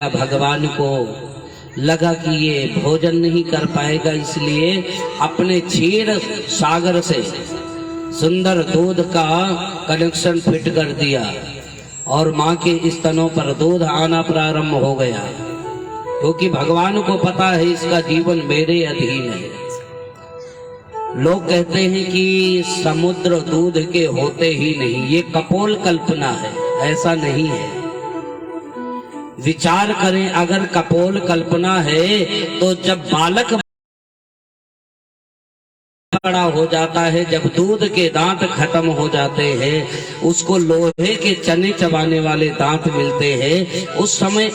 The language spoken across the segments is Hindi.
भगवान को लगा कि ये भोजन नहीं कर पाएगा, इसलिए अपने क्षीर सागर से सुंदर दूध का कनेक्शन फिट कर दिया और माँ के स्तनों पर दूध आना प्रारंभ हो गया, क्योंकि भगवान को पता है इसका जीवन मेरे अधीन है। लोग कहते हैं कि समुद्र दूध के होते ही नहीं, ये कपोल कल्पना है, ऐसा नहीं है। विचार करें, अगर कपोल कल्पना है तो जब बालक बड़ा हो जाता है, जब दूध के दांत खत्म हो जाते हैं, उसको लोहे के चने चबाने वाले दांत मिलते हैं, उस समय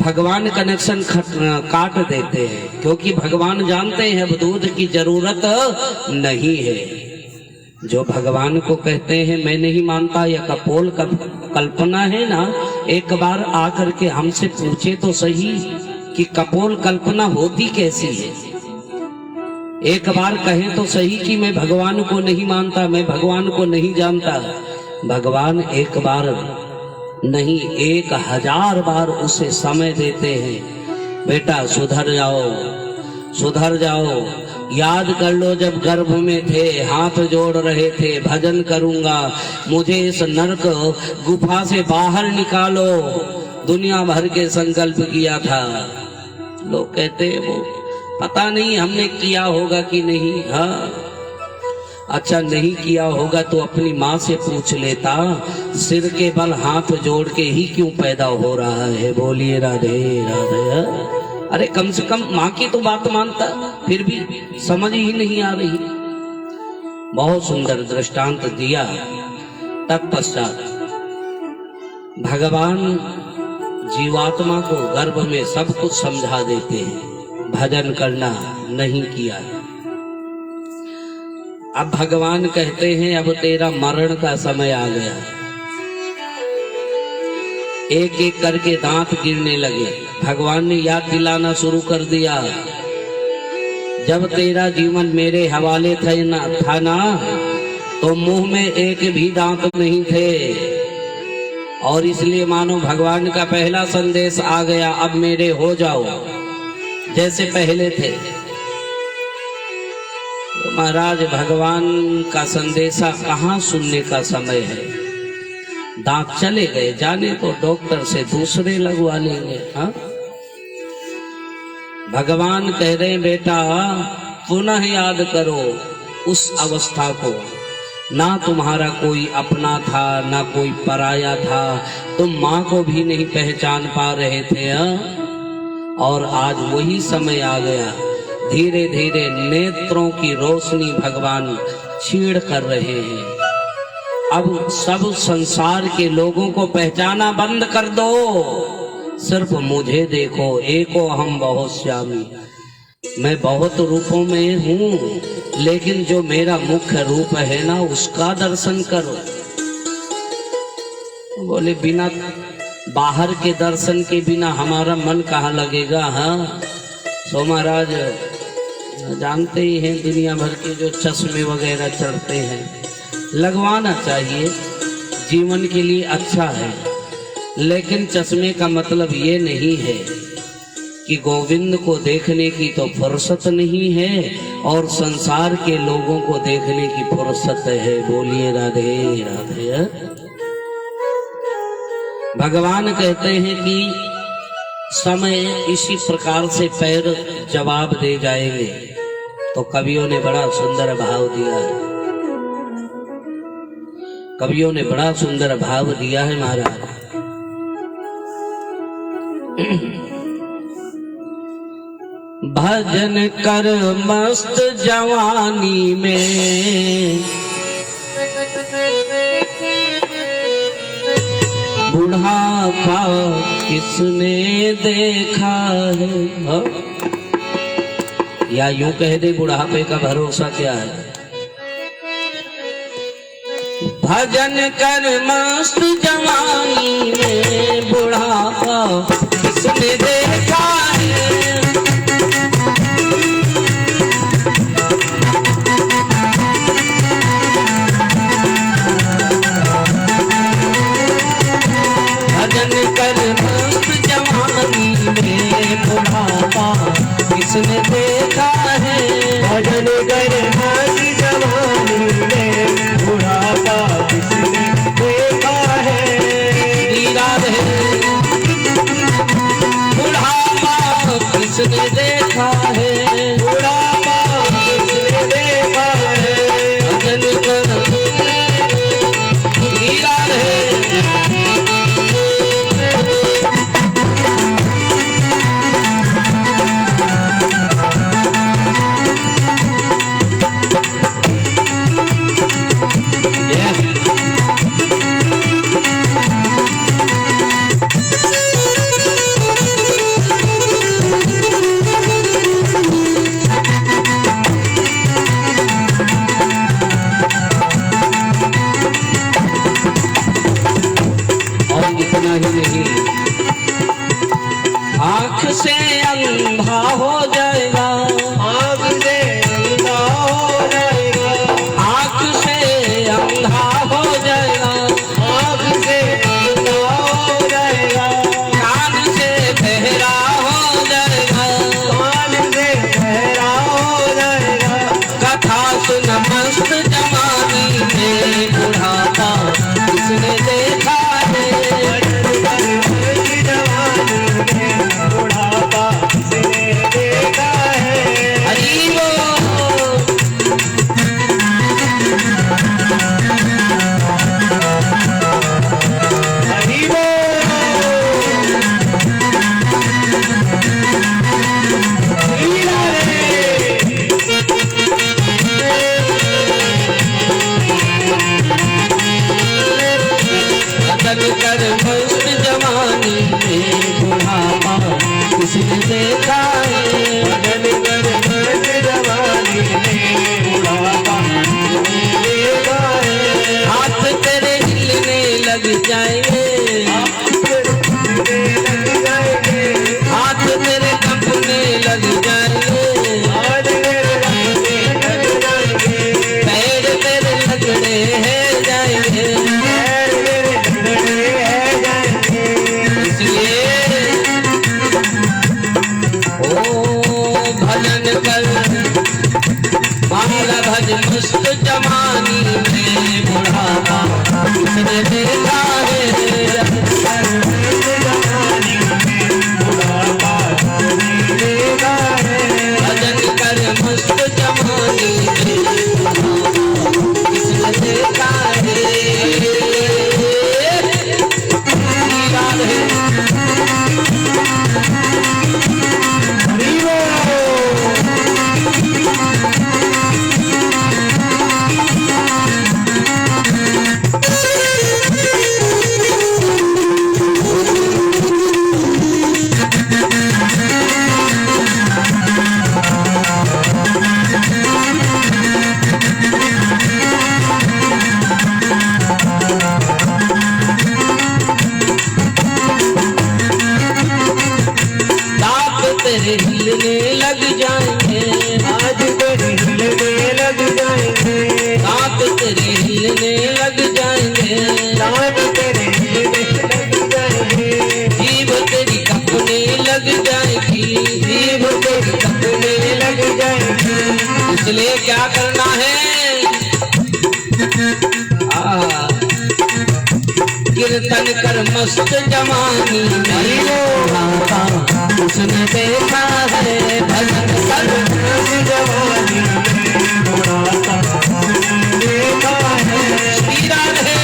भगवान कनेक्शन काट देते हैं, क्योंकि भगवान जानते हैं अब दूध की जरूरत नहीं है। जो भगवान को कहते हैं मैं नहीं मानता यह कपोल कल्पना है ना, एक बार आकर के हमसे पूछे तो सही कि कपोल कल्पना होती कैसी है। एक बार कहें तो सही कि मैं भगवान को नहीं मानता, मैं भगवान को नहीं जानता। भगवान एक बार नहीं 1000 बार उसे समय देते हैं, बेटा सुधर जाओ सुधर जाओ। याद कर लो जब गर्भ में थे, हाथ जोड़ रहे थे, भजन करूंगा, मुझे इस नरक गुफा से बाहर निकालो, दुनिया भर के संकल्प किया था। लोग कहते हैं वो पता नहीं हमने किया होगा कि नहीं। हाँ, अच्छा नहीं किया होगा तो अपनी माँ से पूछ लेता, सिर के बल हाथ जोड़ के ही क्यों पैदा हो रहा है। बोलिए राधे राधे। अरे कम से कम माँ की तो बात मानता, फिर भी समझ ही नहीं आ रही। बहुत सुंदर दृष्टांत दिया। तत्पश्चात भगवान जीवात्मा को गर्भ में सब कुछ समझा देते हैं, भजन करना नहीं किया। अब भगवान कहते हैं अब तेरा मरण का समय आ गया। एक एक करके दांत गिरने लगे। भगवान ने याद दिलाना शुरू कर दिया, जब तेरा जीवन मेरे हवाले था ना, तो मुंह में एक भी दांत नहीं थे, और इसलिए मानो भगवान का पहला संदेश आ गया, अब मेरे हो जाओ जैसे पहले थे। तो महाराज भगवान का संदेशा कहाँ सुनने का समय है। दांत चले गए, जाने तो डॉक्टर से दूसरे लगवा लेंगे। हाँ, भगवान कह रहे बेटा पुनः याद करो उस अवस्था को, ना तुम्हारा कोई अपना था ना कोई पराया था, तुम माँ को भी नहीं पहचान पा रहे थे। और आज वही समय आ गया, धीरे धीरे नेत्रों की रोशनी भगवान छीड़ कर रहे हैं। अब सब संसार के लोगों को पहचाना बंद कर दो, सिर्फ मुझे देखो, एको हम बहुत श्यामी। मैं बहुत रूपों में हूँ, लेकिन जो मेरा मुख्य रूप है ना, उसका दर्शन करो। बोले बिना बाहर के दर्शन के बिना हमारा मन कहाँ लगेगा। हाँ, सो महाराज जानते ही हैं दुनिया भर के जो चश्मे वगैरह चढ़ते हैं, लगवाना चाहिए, जीवन के लिए अच्छा है, लेकिन चश्मे का मतलब ये नहीं है कि गोविंद को देखने की तो फुर्सत नहीं है और संसार के लोगों को देखने की फुर्सत है। बोलिए राधे राधे। भगवान कहते हैं कि समय इसी प्रकार से पैर जवाब दे जाएंगे। तो कवियों ने बड़ा सुंदर भाव दिया है, कवियों ने बड़ा सुंदर भाव दिया है महाराज। भजन कर मस्त जवानी में, बुढ़ापा किसने देखा है। या यूं कह दे बुढ़ापे का भरोसा क्या है। भजन कर मस्त जवानी में, बुढ़ापा किसने देखा है। भजन कर मस्त जवानी किसने देखा है, बुढ़ापा किसने देखा है, भजन कर हीरा है। इतना ही नहीं, आँख से अंधा हो जाएगा, आँख से अंधा हो जाएगा, आँख से अंधा हो जाएगा, आँख से अंधा हो जाएगा, कान से बहरा हो जाएगा, कान से बहरा हो जाएगा, कथा सुन मस्त जवानी में बुढ़ापा किसने देखा है, बुढ़ापा किसने देखा है, हरि बोल। हरि बोल। हीरा रे। भजन कर मस्त जवानी में बुढ़ापा किसने देखा है, भजन कर मस्त जवानी में बुढ़ापा किसने देखा है, हाथ तेरे हिलने लग जाएंगे, लग जाएंगे, हाथ तेरे कंपने लग जाएंगे, आज मेरे रंगे लग जाएंगे, पैर तेरे लगड़े है जाएंगे, पैर मेरे लगड़े है जाएंगे, इसलिए ओ भजन कर माला भज मस्त जवानी में बुढ़ापा किसने देखा है, जवानी में बुढ़ापा किसने देखा है, भजन कर मस्त जवानी में बुढ़ापा किसने देखा है, याद है। हरि बोल। दांत तेरे हिलने लग जाएंगे, आज तेरे हिलने लग जाएंगे, दांत तेरे हिलने लग जाएंगे, दांत तेरे हिलने लग जाएंगे, जीभ तेरी कपने लग जाएगी, जीभ तेरी कपने लग जाएंगी, इसलिए क्या करना है, कीर्तन कर मस्त जवानी में बुढ़ापा उसने देखा है, भजन कर जवानी में बुढ़ापा किसने देखा है, हीरा है।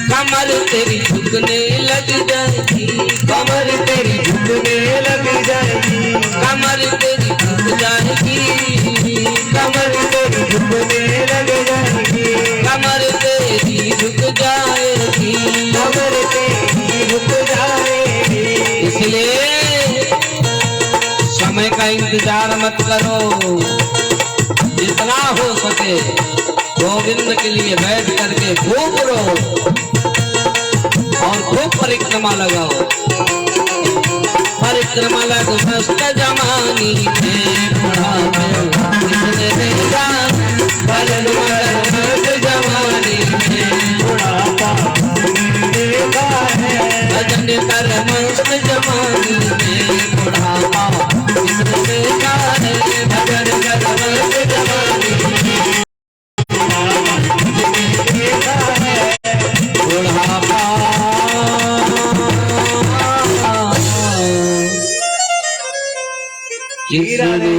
कमर तेरी झुकने लग जाएगी, कमर तेरी झुकने लग जाएगी, कमर तेरी झुक जाएगी, कमर तेरी झुकने लग जाएगी, कमर तेरी झुक जाएगी, कमर तेरी झुक जाएगी, इसलिए समय का इंतजार मत करो, जितना हो सके गोविंद के लिए बैठ करके खूब रो और खूब परिक्रमा लगाओ। विक्रम लग मस्त जवानी में बुढ़ापे किसने देखा है भजन मलक मस्त जवानी में बुढ़ापा देखा है भजन कर मस्त जवानी में बुढ़ापा किसने देखा है भजन कर मस्त जवानी में देखा है बुढ़ापा किसने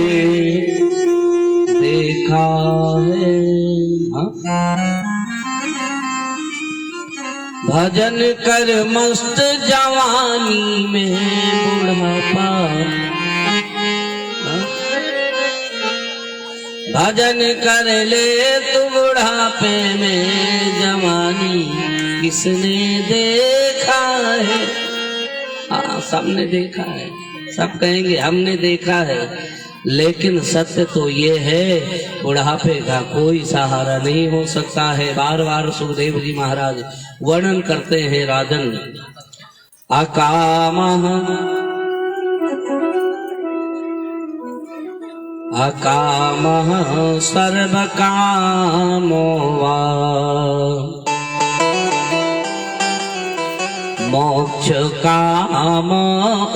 देखा है भजन कर मस्त जवानी में बुढ़ापा भजन कर ले तू बुढ़ापे में जवानी किसने देखा है। हाँ सबने देखा है, सब कहेंगे हमने देखा है, लेकिन सत्य तो ये है बुढ़ापे का कोई सहारा नहीं हो सकता है। बार बार सुखदेव जी महाराज वर्णन करते हैं राजन अकामः अकामः सर्वकामो वा मोक्ष काम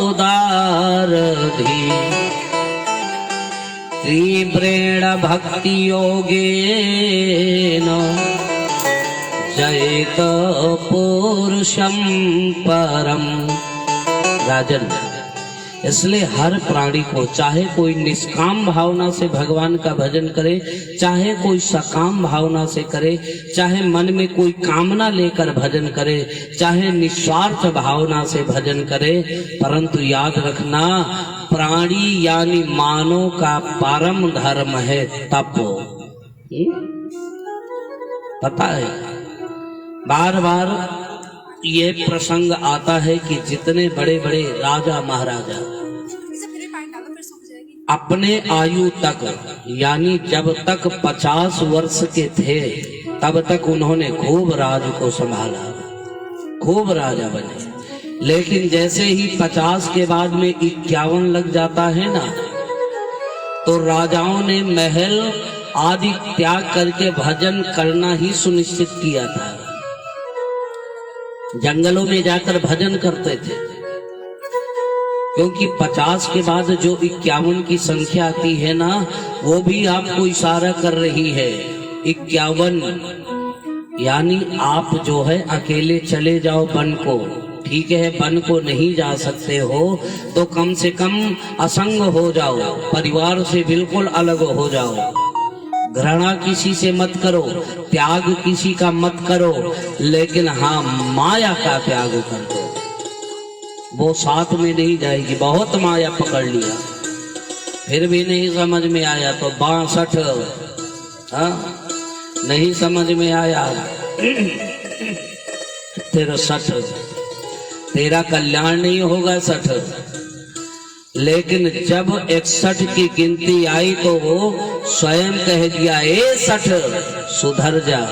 उदारधि तीव्रेण भक्ति योगेन जयत पुरुषं परम। राजन इसलिए हर प्राणी को चाहे कोई निष्काम भावना से भगवान का भजन करे, चाहे कोई सकाम भावना से करे, चाहे मन में कोई कामना लेकर भजन करे, चाहे निस्वार्थ भावना से भजन करे, परंतु याद रखना प्राणी यानी मानव का परम धर्म है तप। पता है बार बार ये प्रसंग आता है कि जितने बड़े बड़े राजा महाराजा अपने आयु तक यानी जब तक 50 वर्ष के थे तब तक उन्होंने खूब राज को संभाला, खूब राजा बने। लेकिन जैसे ही 50 के बाद में 51 लग जाता है ना, तो राजाओं ने महल आदि त्याग करके भजन करना ही सुनिश्चित किया था। जंगलों में जाकर भजन करते थे, क्योंकि 50 के बाद जो 51 की संख्या आती है ना, वो भी आपको इशारा कर रही है 51, यानी आप जो है अकेले चले जाओ वन को। ठीक है वन को नहीं जा सकते हो तो कम से कम असंग हो जाओ, परिवार से बिल्कुल अलग हो जाओ, घृणा किसी से मत करो, त्याग किसी का मत करो, लेकिन हाँ माया का त्याग कर दो, वो साथ में नहीं जाएगी। बहुत माया पकड़ लिया फिर भी नहीं समझ में आया तो 62, नहीं समझ में आया 63, तेरा कल्याण नहीं होगा 60। लेकिन जब 61 की गिनती आई तो वो स्वयं कह दिया 60 सुधर जा,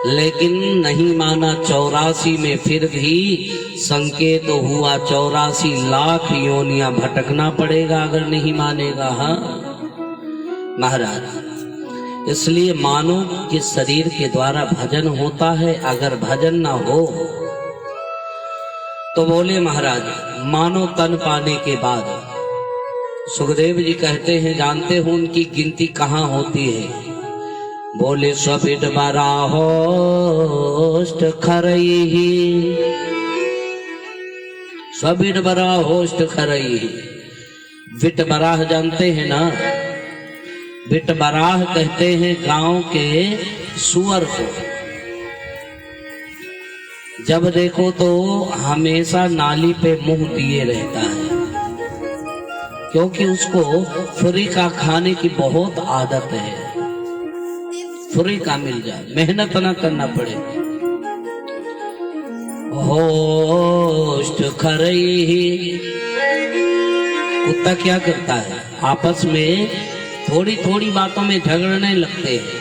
लेकिन नहीं माना। 84 में फिर भी संकेत हुआ 84 लाख योनियां भटकना पड़ेगा अगर नहीं मानेगा। हाँ महाराज, इसलिए मानो कि शरीर के द्वारा भजन होता है, अगर भजन ना हो तो बोले महाराज मानो तन पाने के बाद। सुखदेव जी कहते हैं जानते हो उनकी गिनती कहाँ होती है? बोले स्विट बराहोष्ट खरई, स्विट बराहोष्ट खरई। विट बराह जानते हैं ना, विट बराह कहते हैं गांव के सुअर को। जब देखो तो हमेशा नाली पे मुंह दिए रहता है, क्योंकि उसको फ्री का खाने की बहुत आदत है। फ्री का मिल जाए, मेहनत ना करना पड़े। होस्ट खरई, कुत्ता क्या करता है? आपस में थोड़ी थोड़ी बातों में झगड़ने लगते हैं।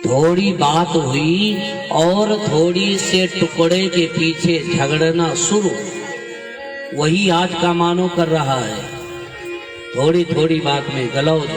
थोड़ी बात हुई और थोड़ी से टुकड़े के पीछे झगड़ना शुरू। वही आज का मानो कर रहा है। थोड़ी थोड़ी बात में गलौज।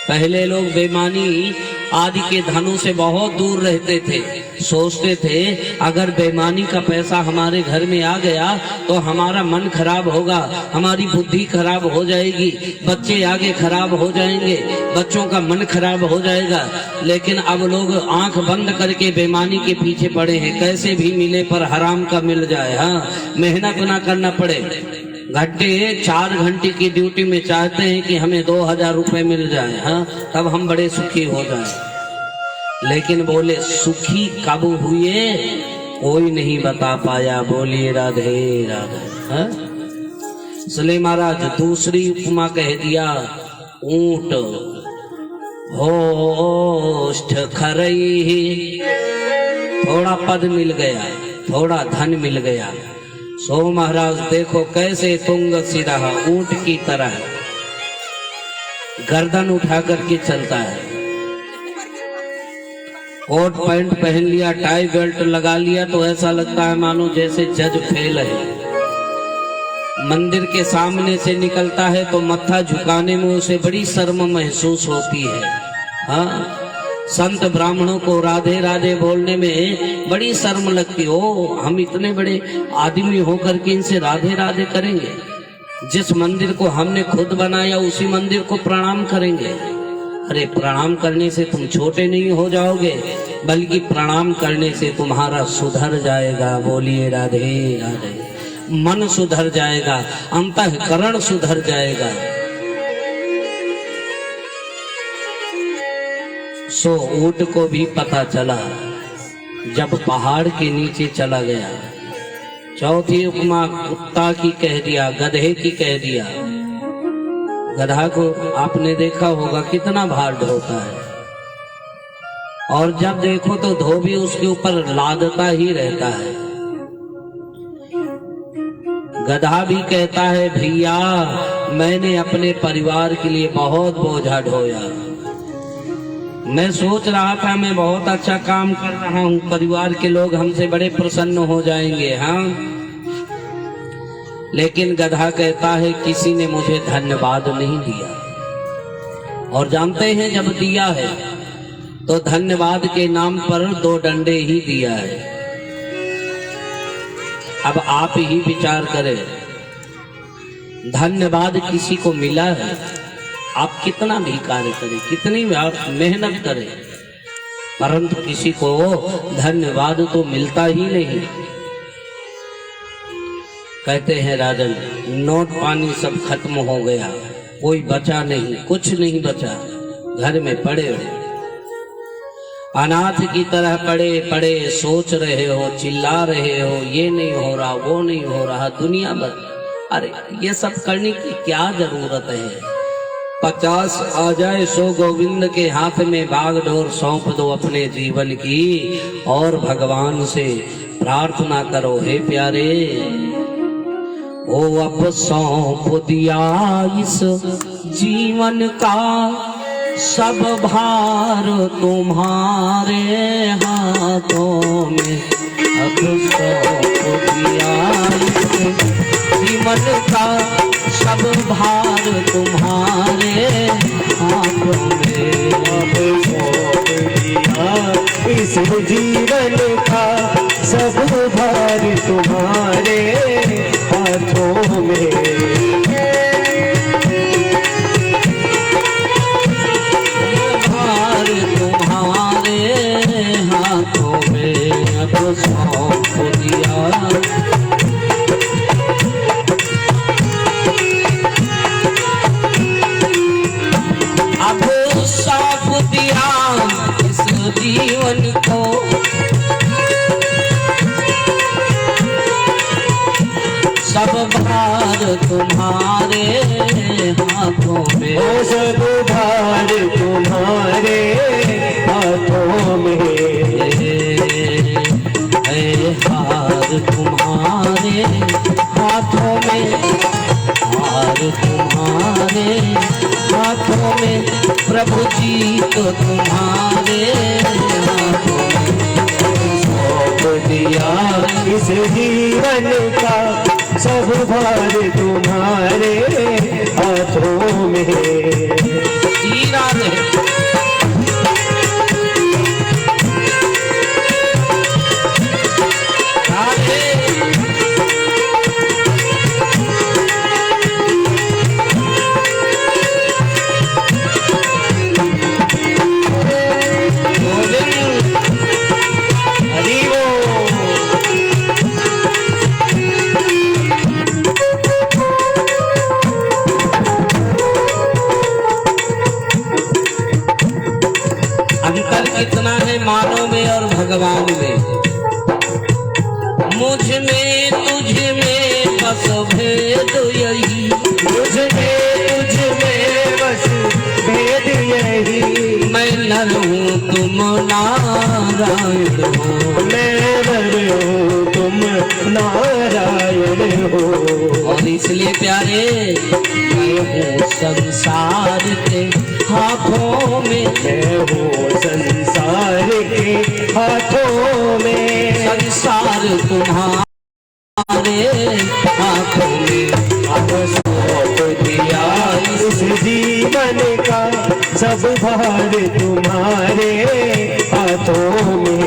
पहले लोग बेईमानी आदि के धनों से बहुत दूर रहते थे, सोचते थे अगर बेईमानी का पैसा हमारे घर में आ गया तो हमारा मन खराब होगा, हमारी बुद्धि खराब हो जाएगी, बच्चे आगे खराब हो जाएंगे, बच्चों का मन खराब हो जाएगा। लेकिन अब लोग आंख बंद करके बेईमानी के पीछे पड़े हैं, कैसे भी मिले पर हराम का मिल जाए। हाँ, मेहनत ना करना पड़े। घंटे 4 घंटे की ड्यूटी में चाहते हैं कि हमें 2000 रुपए मिल जाए, हाँ, तब हम बड़े सुखी हो जाएं। लेकिन बोले सुखी कब हुए कोई नहीं बता पाया। बोलिए राधे राधे। हाँ? इसलिए महाराज दूसरी उपमा कह दिया, ऊंट होष्ठ खरई। थोड़ा पद मिल गया, थोड़ा धन मिल गया, सो महाराज देखो कैसे तुंग सिरा ऊंट की तरह गर्दन उठा करके चलता है। कोट पैंट पहन लिया, टाई बेल्ट लगा लिया तो ऐसा लगता है मानो जैसे जज फेल है। मंदिर के सामने से निकलता है तो मत्था झुकाने में उसे बड़ी शर्म महसूस होती है। हाँ, संत ब्राह्मणों को राधे राधे बोलने में बड़ी शर्म लगती हो। हम इतने बड़े आदमी होकर के इनसे राधे राधे करेंगे? जिस मंदिर को हमने खुद बनाया उसी मंदिर को प्रणाम करेंगे? अरे प्रणाम करने से तुम छोटे नहीं हो जाओगे, बल्कि प्रणाम करने से तुम्हारा सुधर जाएगा। बोलिए राधे राधे। मन सुधर जाएगा, अंतःकरण सुधर जाएगा। सो ऊंट को भी पता चला जब पहाड़ के नीचे चला गया। चौथी उपमा कुत्ता की कह दिया, गधे की कह दिया। गधा को आपने देखा होगा कितना भार ढोता है, और जब देखो तो धोबी उसके ऊपर लादता ही रहता है। गधा भी कहता है भैया मैंने अपने परिवार के लिए बहुत बोझा ढोया, मैं सोच रहा था मैं बहुत अच्छा काम कर रहा हूँ, परिवार के लोग हमसे बड़े प्रसन्न हो जाएंगे। हाँ, लेकिन गधा कहता है किसी ने मुझे धन्यवाद नहीं दिया। और जानते हैं जब दिया है तो धन्यवाद के नाम पर 2 डंडे ही दिया है। अब आप ही विचार करें, धन्यवाद किसी को मिला है, आप कितना भी कार्य करें, कितनी भी आप मेहनत करें, परंतु किसी को धन्यवाद तो मिलता ही नहीं। कहते हैं राजन नोट पानी सब खत्म हो गया, कोई बचा नहीं, कुछ नहीं बचा, घर में पड़े हो, अनाथ की तरह पड़े पड़े सोच रहे हो, चिल्ला रहे हो, ये नहीं हो रहा, वो नहीं हो रहा, दुनिया भर। अरे ये सब करने की क्या जरूरत है? 50 आ जाए सो गोविंद के हाथ में बागडोर सौंप दो अपने जीवन की, और भगवान से प्रार्थना करो हे प्यारे ओ अब सौंप दिया इस जीवन का सब भार तुम्हारे हाथों में, अब सौंप दिया इस जीवन का सब भार तुम्हारे हाथों में, अब सौंप दिया इस जीवन का सब भार तुम्हारे हाथों में, भार तुम्हारे हाथों में, अब सौंप दिया। जीवन को सब भार तुम्हारे हाथों में, ओ सब भार तुम्हारे हाथों में, है हार तुम्हारे हाथों में, हार तुम्हारे हाथों में, प्रभु जी तो तुम्हारे हाथों में, सौंप दिया इस जीवन का, सब भार तुम्हारे हाथों में। राधे कितना है मानव में और भगवान में, मुझ में तुझ में बस भेद यही, मुझ में तुझ में बस भेद यही, मैं नर हूँ तुम नारायण हो, मैं नर हूँ तुम नारायण हो। और इसलिए प्यारे मैं हूँ संसार के हाथों में, मैं हूँ संसार के हाथों में, संसार तुम्हारे हाथों में, अब सौंप दिया इस जीवन का, सब भार तुम्हारे हाथों में।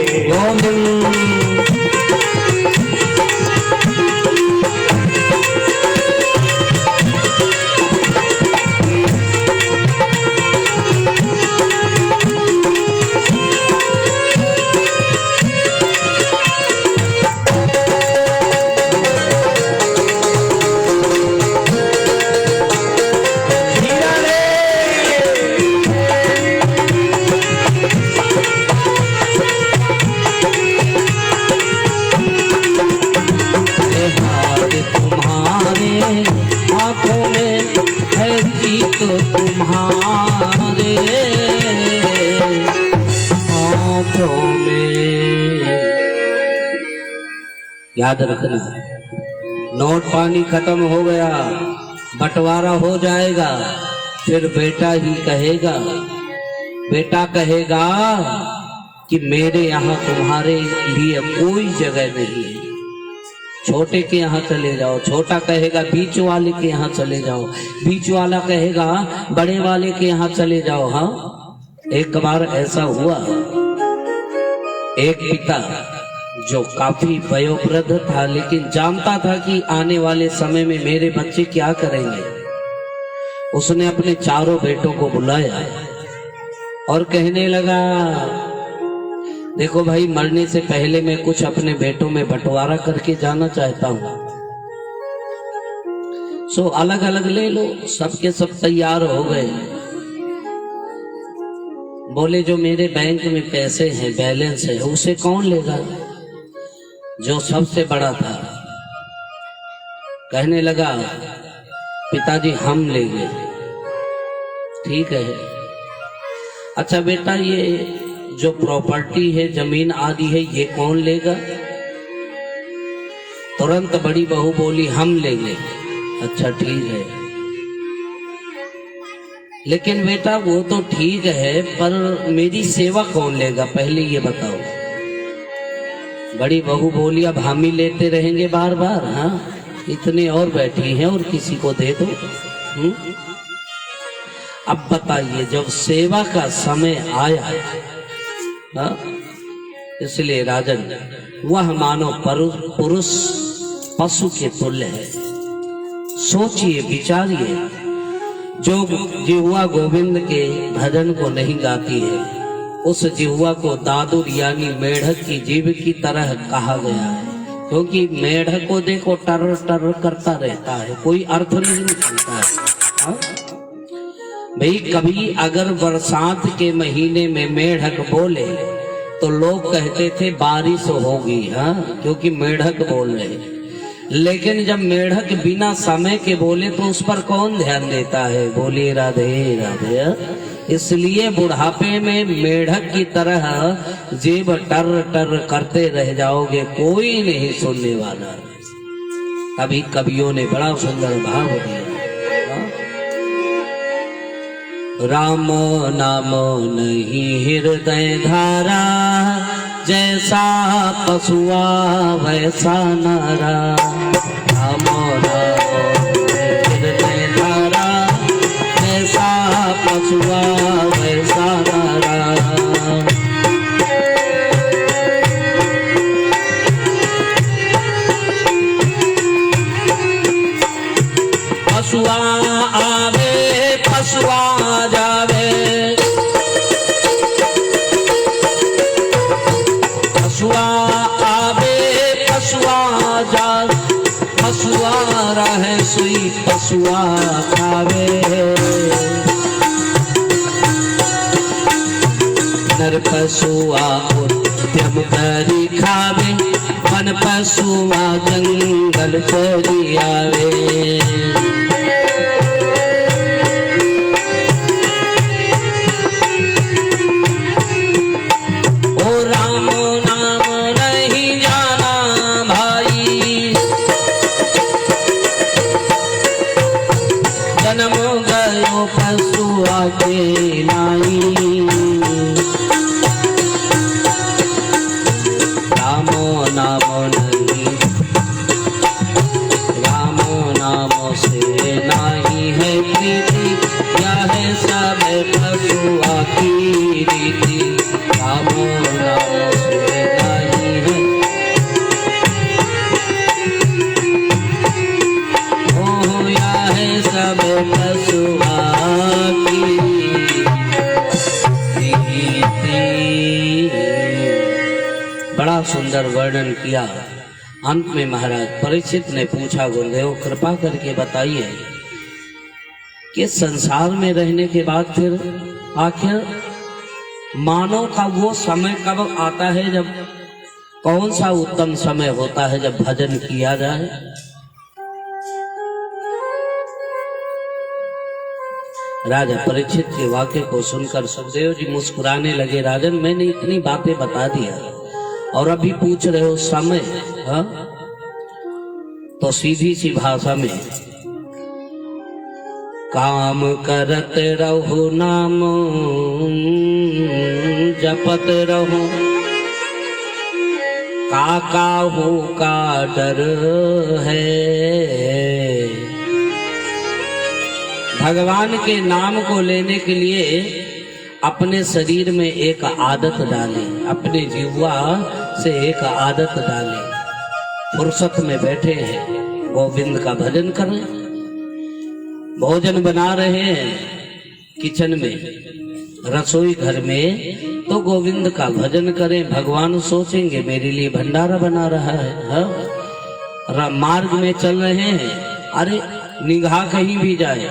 गोविंद तुम्हारे हाथों में। याद रखना, नोट पानी खत्म हो गया, बंटवारा हो जाएगा, फिर बेटा ही कहेगा, बेटा कहेगा कि मेरे यहाँ तुम्हारे लिए कोई जगह नहीं है, छोटे के यहाँ चले जाओ, छोटा कहेगा बीच वाले के यहाँ चले जाओ, बीच वाला कहेगा बड़े वाले के यहाँ चले जाओ। हाँ, एक बार ऐसा हुआ, एक पिता जो काफी वयोवृद्ध था लेकिन जानता था कि आने वाले समय में मेरे बच्चे क्या करेंगे, उसने अपने चारों बेटों को बुलाया और कहने लगा, देखो भाई, मरने से पहले मैं कुछ अपने बेटों में बंटवारा करके जाना चाहता हूं, सो अलग अलग ले लो। सबके सब तैयार हो गए। बोले जो मेरे बैंक में पैसे हैं, बैलेंस है, उसे कौन लेगा? जो सबसे बड़ा था कहने लगा, पिताजी हम लेंगे। ठीक है, अच्छा बेटा, ये जो प्रॉपर्टी है, जमीन आदि है, ये कौन लेगा? तुरंत बड़ी बहू बोली, हम लेंगे। अच्छा ठीक है, लेकिन बेटा वो तो ठीक है, पर मेरी सेवा कौन लेगा, पहले ये बताओ। बड़ी बहू बोली, अब हम ही लेते रहेंगे बार बार? हाँ, इतने और बैठी हैं और किसी को दे दो। अब बताइए, जब सेवा का समय आया, हाँ, इसलिए राजन, वह मानो पुरुष पशु के तुल्य है। सोचिए, विचारिए, जो जिह्वा गोविंद के भजन को नहीं गाती है, उस जिह्वा को दादुर यानी मेढक की जीभ की तरह कहा गया है, क्योंकि मेढक को देखो टर टर करता रहता है, कोई अर्थ नहीं निकलता है। हाँ? भाई, कभी अगर बरसात के महीने में मेढक बोले तो लोग कहते थे बारिश होगी, हाँ, क्योंकि मेढक बोल रहे। लेकिन जब मेढक बिना समय के बोले तो उस पर कौन ध्यान देता है? बोलिए राधे राधे। इसलिए बुढ़ापे में मेढक की तरह जीभ टर टर करते रह जाओगे, कोई नहीं सुनने वाला। कभी कवियों ने बड़ा सुंदर भाव दिया, राम नाम नहीं हृदय धारा, जैसा पशुआ वैसा नरा, रामो रामो गिरते धारा, जैसा पशुआ वैसा नरा। पशुआ आवे पशुआ जावे, पशुआ आवे पशुआ जावे, पशुआ रहे सुई पशुआ खावे। नर पशुआ उद्यम करी खावे, वन पशुआ जंगल चली आवे। जन्म गयो पशुआ के नाई, रामो नामो नहीं, रामो नामो से नहीं है प्रीति, यह है सब पशुआ की रीति। रामो नामो से नहीं है, ओ यह है सब पशुआ की रीति। बड़ा सुंदर वर्णन किया। अंत में महाराज परीक्षित ने पूछा, गुरुदेव कृपा करके बताइए कि संसार में रहने के बाद फिर आखिर मानव का वो समय कब आता है, जब कौन सा उत्तम समय होता है जब भजन किया जाए? राजा परीक्षित के वाक्य को सुनकर सुखदेव जी मुस्कुराने लगे। राजन, मैंने इतनी बातें बता दिया और अभी पूछ रहे हो समय? हा? तो सीधी सी भाषा में, काम करत रहो नाम जपत रहो, काका हो का डर है। भगवान के नाम को लेने के लिए अपने शरीर में एक आदत डालें, अपने जीवा से एक आदत डालें। फुर्सत में बैठे हैं, गोविंद का भजन करें। भोजन बना रहे हैं किचन में, रसोई घर में, तो गोविंद का भजन करें। भगवान सोचेंगे मेरे लिए भंडारा बना रहा है। हाँ? मार्ग में चल रहे हैं, अरे निगाह कहीं भी जाए,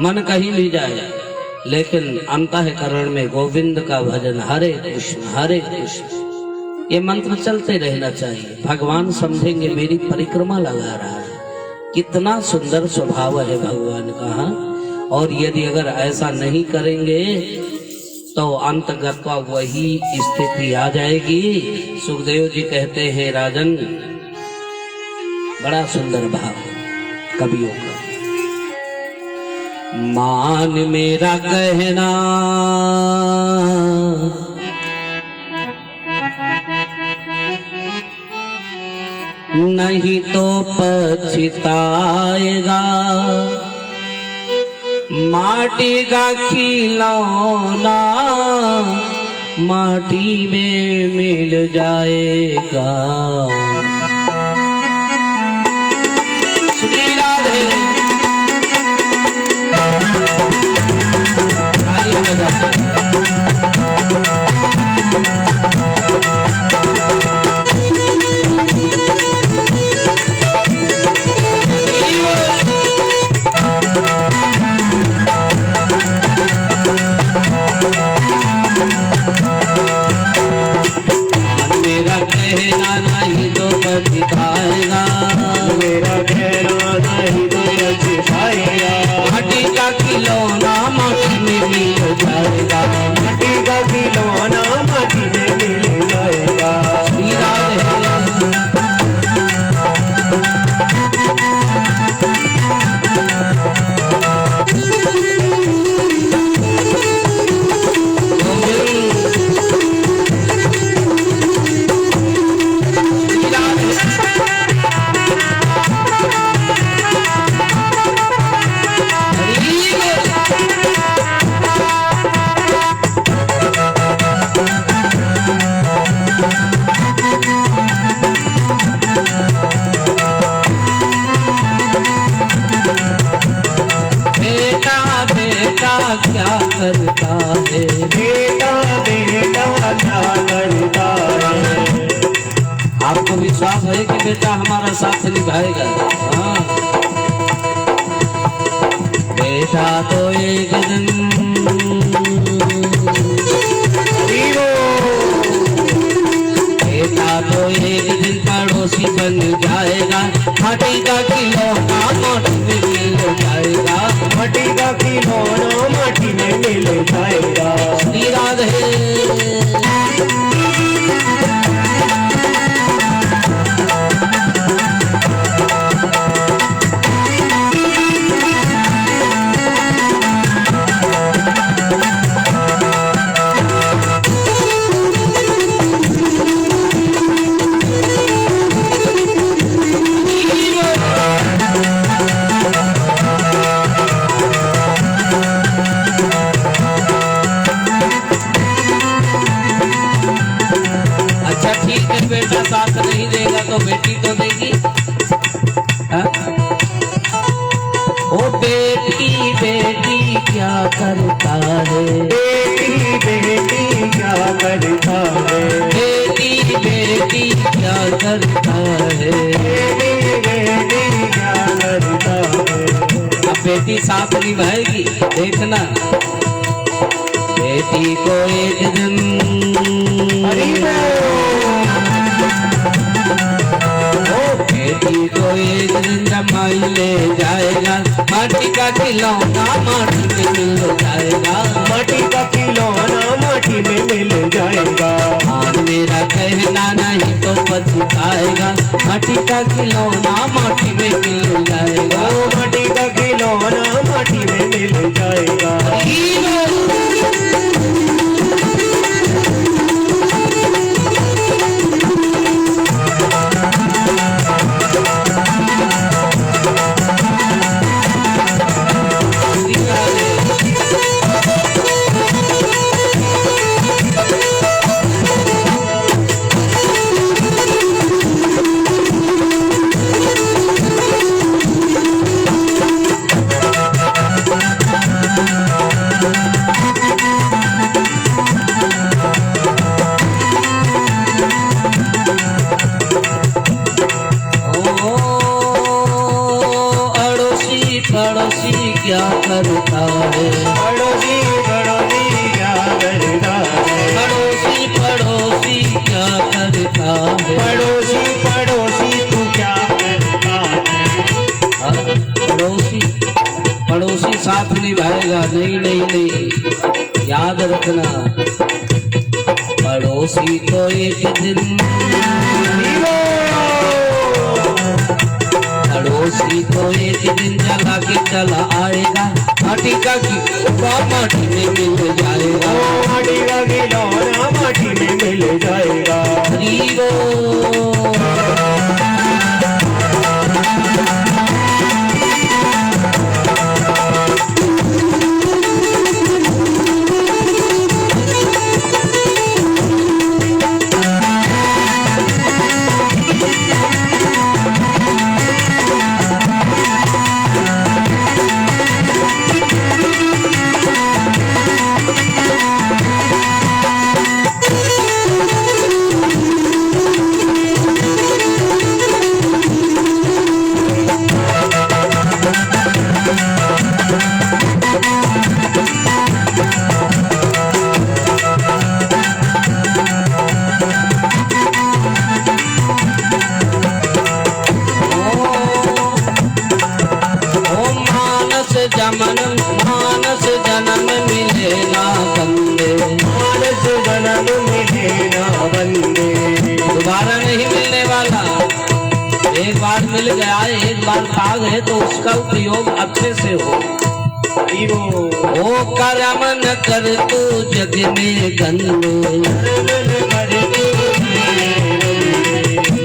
मन कहीं भी जाए, लेकिन अंतःकरण में गोविंद का भजन, हरे कृष्ण ये मंत्र चलते रहना चाहिए। भगवान समझेंगे मेरी परिक्रमा लगा रहा है, कितना सुंदर स्वभाव है भगवान का। हाँ? और यदि अगर ऐसा नहीं करेंगे तो अंतगत्वा वही स्थिति आ जाएगी। सुखदेव जी कहते हैं, राजन बड़ा सुंदर भाव कवियों का, मान मेरा कहना नहीं तो पछताएगा, माटी का खिलौना माटी में मिल जाएगा। श्री राधे मेरा कहना नहीं तो निभाएगा। हाँ बेटा तो एक दिन बेटा तो एक दिन पड़ोसी बन जाएगा, माटी का खिलौना माटी में मिल जाएगा, माटी का खिलौना माटी में मिल जाएगा। श्री राधे। बेटा साथ नहीं देगा तो बेटी तो देगी। ओ बेटी बेटी क्या करता है, बेटी बेटी क्या करता है, बेटी बेटी क्या करता है, बेटी बेटी क्या करता है। अब बेटी साथ निभाएगी, देखना। बेटी को एक दिन बेटी को एक दिन जमाई ले जाएगा, माटी का खिलौना माटी में मिल जाएगा, माटी का खिलौना माटी में मिल जाएगा। आज मेरा कहना नहीं तो पछताएगा, माटी का खिलौना माटी में मिल जाएगा, माटी का खिलौना माटी में मिल जाएगा। पड़ोसी क्या करता है, पड़ोसी पड़ोसी क्या करता है, पड़ोसी पड़ोसी क्या करता है, पड़ोसी पड़ोसी तू क्या करता है। पड़ोसी पड़ोसी साथ निभाएगा। नहीं नहीं नहीं, याद रखना। पड़ोसी तो एक दिन पड़ोसी तो एक दिन जला के चला आएगा, माटी का खिलौना माटी में मिल जाएगा, माटी का खिलौना माटी में मिल जाएगा। मानस जन्म मिले ना बंदे, मानस जन्म मिले ना बंदे, दोबारा नहीं मिलने वाला। एक बार मिल गया, एक बार पा गए तो उसका उपयोग अच्छे से हो। ओ कर्म न कर तू जग में गंदे,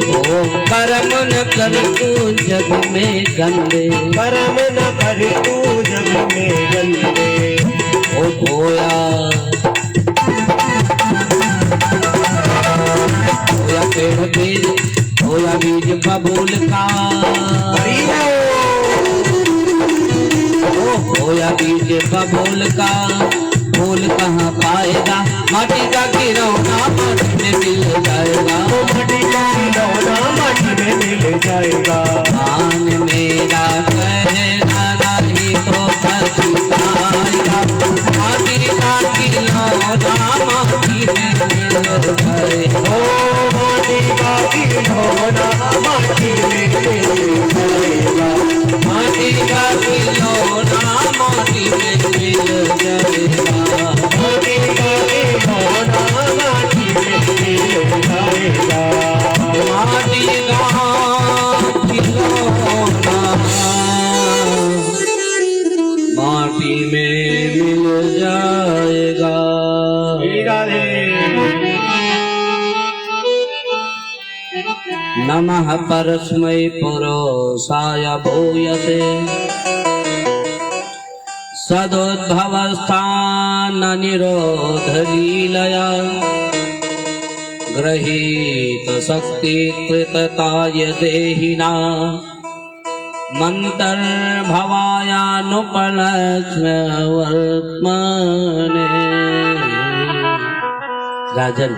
ओ कर्म न कर तू जग में गंदे, कर्म न कर तू जग में गंदे। ओ बोया पेड़ बीज होया बीज बबूल का, ओ होया बीज बबूल का, फूल कहाँ पाएगा माटी का खिलौना माटी में मिल जाएगा, माटी का खिलौना माटी में मिल जाएगा। मान मेरा कहना नहीं तो पछताएगा, माटी का खिलौना माटी में मिल जाएगा। ओ माटी का खिलौना माटी में मिल जाएगा। माटी का खिलौना माटी में मिल जाएगा, माटी का खिलौना माटी में मिल जाएगा। माटी का खिलौना माटी में मिल जाएगा। राधे नमः परस्मै पुरुषाय भूयसे सदोद्भवस्थान निरोध लीलया गृहीत शक्ति कृतताय देहिना मन्तर्भवायानुपलक्ष्मवर्त्मने। राजन,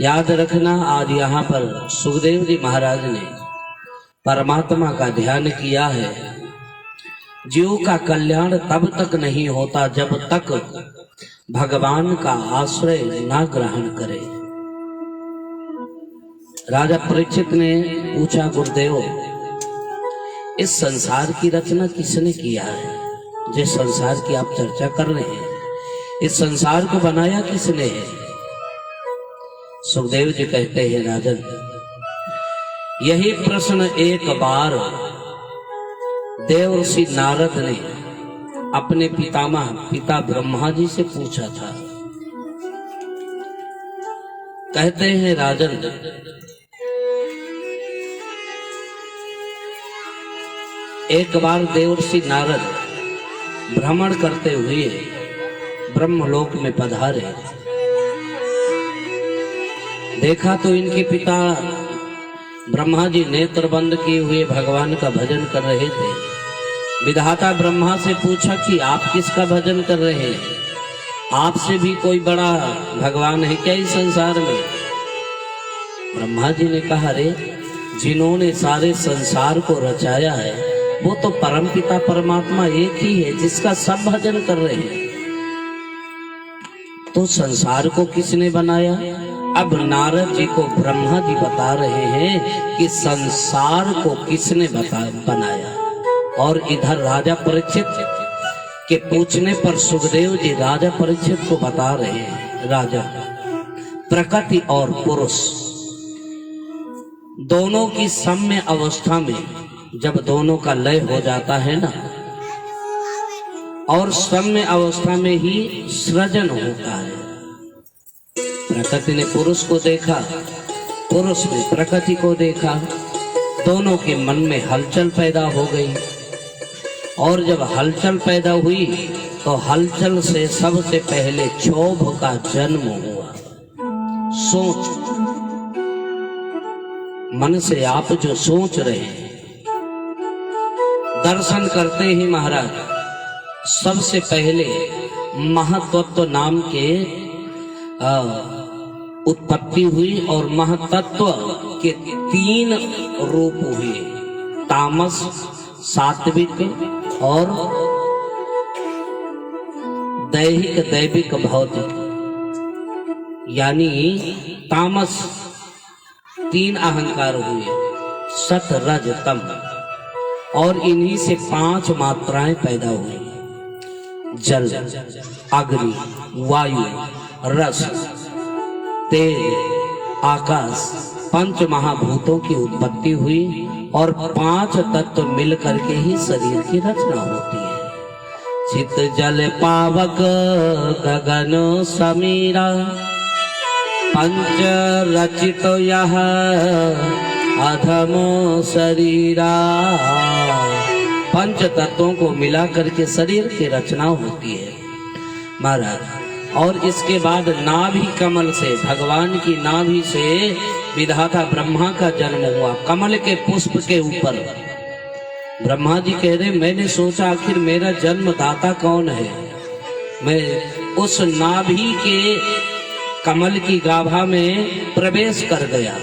याद रखना, आज यहाँ पर सुखदेव जी महाराज ने परमात्मा का ध्यान किया है। जीव का कल्याण तब तक नहीं होता जब तक भगवान का आश्रय ना ग्रहण करे। राजा परीक्षित ने पूछा, गुरुदेव इस संसार की रचना किसने किया है? जिस संसार की आप चर्चा कर रहे हैं, इस संसार को बनाया किसने है? सुखदेव जी कहते हैं, राजन यही प्रश्न एक बार देवर्षि नारद ने अपने पिता ब्रह्मा जी से पूछा था। कहते हैं, राजन एक बार देवर्षि नारद भ्रमण करते हुए ब्रह्मलोक में पधारे। देखा तो इनके पिता ब्रह्मा जी नेत्र बंद किए हुए भगवान का भजन कर रहे थे। विधाता ब्रह्मा से पूछा कि आप किसका भजन कर रहे हैं? आपसे भी कोई बड़ा भगवान है क्या इस संसार में? ब्रह्मा जी ने कहा, अरे जिन्होंने सारे संसार को रचाया है वो तो परमपिता परमात्मा एक ही है जिसका सब भजन कर रहे हैं। तो संसार को किसने बनाया? अब नारद जी को ब्रह्मा जी बता रहे हैं कि संसार को किसने बनाया। और इधर राजा परीक्षित के पूछने पर सुखदेव जी राजा परीक्षित को बता रहे हैं, राजा प्रकृति और पुरुष दोनों की साम्य अवस्था में जब दोनों का लय हो जाता है ना, और साम्य अवस्था में ही सृजन होता है। प्रकृति ने पुरुष को देखा, पुरुष ने प्रकृति को देखा, दोनों के मन में हलचल पैदा हो गई। और जब हलचल पैदा हुई तो हलचल से सबसे पहले क्षोभ का जन्म हुआ। सोच, मन से आप जो सोच रहे हैं, दर्शन करते ही महाराज सबसे पहले महतत्व नाम के उत्पत्ति हुई और महतत्व के 3 रूप हुए, तामस, सात्विक और दैहिक दैविक भौतिक। यानी तामस 3 अहंकार हुए, सत रज तम, और इन्हीं से 5 मात्राएं पैदा हुई, जल, अग्नि, वायु, रस, तेज, आकाश। 5 महाभूतों की उत्पत्ति हुई और 5 तत्व मिलकर के ही शरीर की रचना होती है। चित जल पावक गगन समीरा, पंच रचित यह अधम शरीरा। 5 तत्वों को मिला करके शरीर की रचना होती है महाराज। और इसके बाद नाभि कमल से, भगवान की नाभि से विधाता ब्रह्मा का जन्म हुआ। कमल के पुष्प के ऊपर ब्रह्मा जी कह रहे, मैंने सोचा आखिर मेरा जन्मदाता कौन है। मैं उस नाभि के कमल की गाभा में प्रवेश कर गया।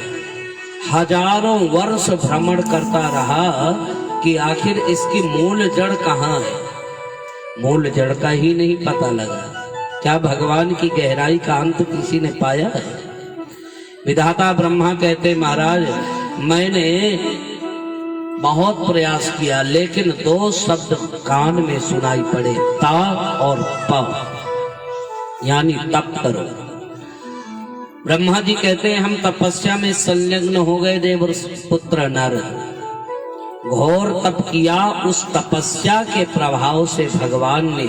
हजारों वर्ष भ्रमण करता रहा कि आखिर इसकी मूल जड़ कहाँ है। मूल जड़ का ही नहीं पता लगा। क्या भगवान की गहराई का अंत किसी ने पाया है? विधाता ब्रह्मा कहते, महाराज मैंने बहुत प्रयास किया, लेकिन दो शब्द कान में सुनाई पड़े, ता और प, यानी तप करो। ब्रह्मा जी कहते हैं, हम तपस्या में संलग्न हो गए देव पुत्र नर। घोर तप किया, उस तपस्या के प्रभाव से भगवान ने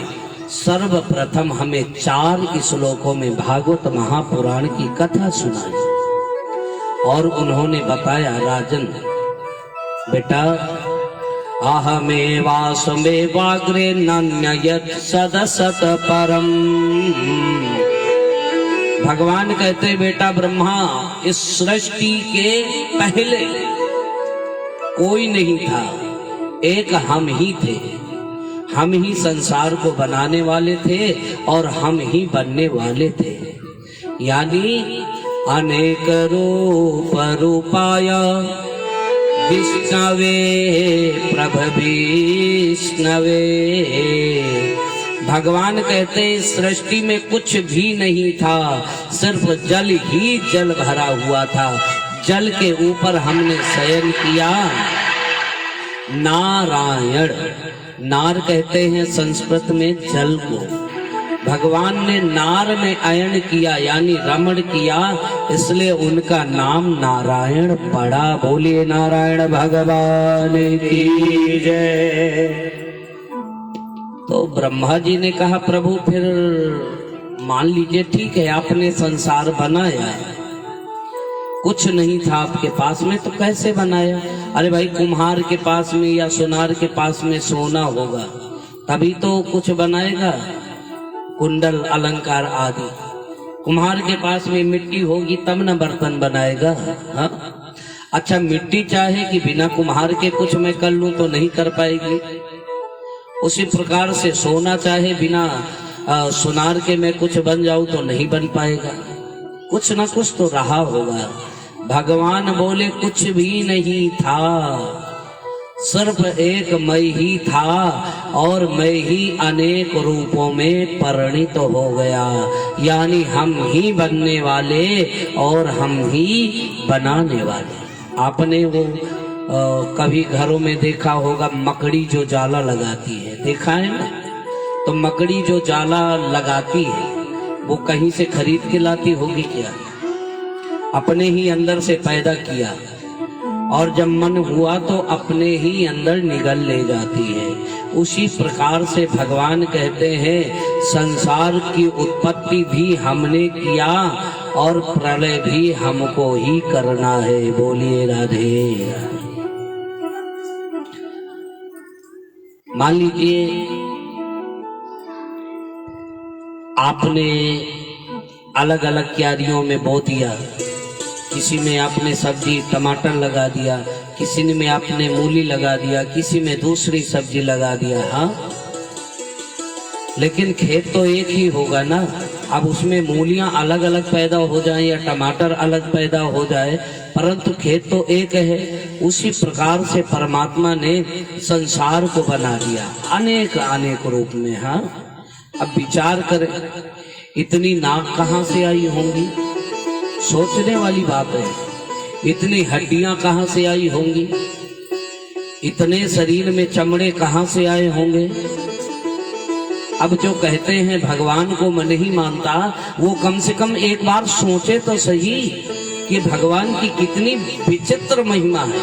सर्वप्रथम हमें 4 श्लोकों में भागवत महापुराण की कथा सुनाई और उन्होंने बताया, राजन बेटा, अहमेवासमेवाग्रे नान्यत् सदसत परम। भगवान कहते, बेटा ब्रह्मा, इस सृष्टि के पहले कोई नहीं था, एक हम ही थे। हम ही संसार को बनाने वाले थे और हम ही बनने वाले थे। यानी अनेक रूप रूपाय विष्णवे प्रभविष्णवे। भगवान कहते, सृष्टि में कुछ भी नहीं था, सिर्फ जल ही जल भरा हुआ था। जल के ऊपर हमने शयन किया। नारायण, नार कहते हैं संस्कृत में जल को। भगवान ने नार में अयन किया, यानी रमण किया, इसलिए उनका नाम नारायण पड़ा। बोलिए नारायण भगवान की जय। तो ब्रह्मा जी ने कहा, प्रभु फिर मान लीजिए, ठीक है, आपने संसार बनाया, कुछ नहीं था आपके पास में, तो कैसे बनाया? अरे भाई, कुम्हार के पास में या सुनार के पास में सोना होगा तभी तो कुछ बनाएगा, कुंडल अलंकार आदि। कुम्हार के पास में मिट्टी होगी तब न बर्तन बनाएगा। हाँ? अच्छा, मिट्टी चाहे कि बिना कुम्हार के कुछ मैं कर लूं तो नहीं कर पाएगी। उसी प्रकार से सोना चाहे बिना सुनार के मैं कुछ बन जाऊं तो नहीं बन पाएगा। कुछ ना कुछ तो रहा होगा। भगवान बोले, कुछ भी नहीं था, सिर्फ एक मैं ही था और मैं ही अनेक रूपों में परिणित हो गया। यानी हम ही बनने वाले और हम ही बनाने वाले। आपने वो कभी घरों में देखा होगा, मकड़ी जो जाला लगाती है, देखा है ना? तो मकड़ी जो जाला लगाती है वो कहीं से खरीद के लाती होगी क्या? अपने ही अंदर से पैदा किया और जब मन हुआ तो अपने ही अंदर निगल ले जाती है। उसी प्रकार से भगवान कहते हैं, संसार की उत्पत्ति भी हमने किया और प्रलय भी हमको ही करना है। बोलिए राधे राधे। मान लीजिए आपने अलग अलग क्यारियों में बो दिया, किसी में आपने सब्जी टमाटर लगा दिया, किसी में आपने मूली लगा दिया, किसी में दूसरी सब्जी लगा दिया। हाँ, लेकिन खेत तो एक ही होगा ना। अब उसमें मूलियां अलग अलग पैदा हो जाए या टमाटर अलग पैदा हो जाए, परंतु खेत तो एक है। उसी प्रकार से परमात्मा ने संसार को बना दिया अनेक अनेक रूप में। हाँ, अब विचार करें, इतनी नाक कहाँ से आई होंगी? सोचने वाली बात है। इतनी हड्डियां कहाँ से आई होंगी? इतने शरीर में चमड़े कहाँ से आए होंगे? अब जो कहते हैं भगवान को मन ही मानता, वो कम से कम एक बार सोचे तो सही कि भगवान की कितनी विचित्र महिमा है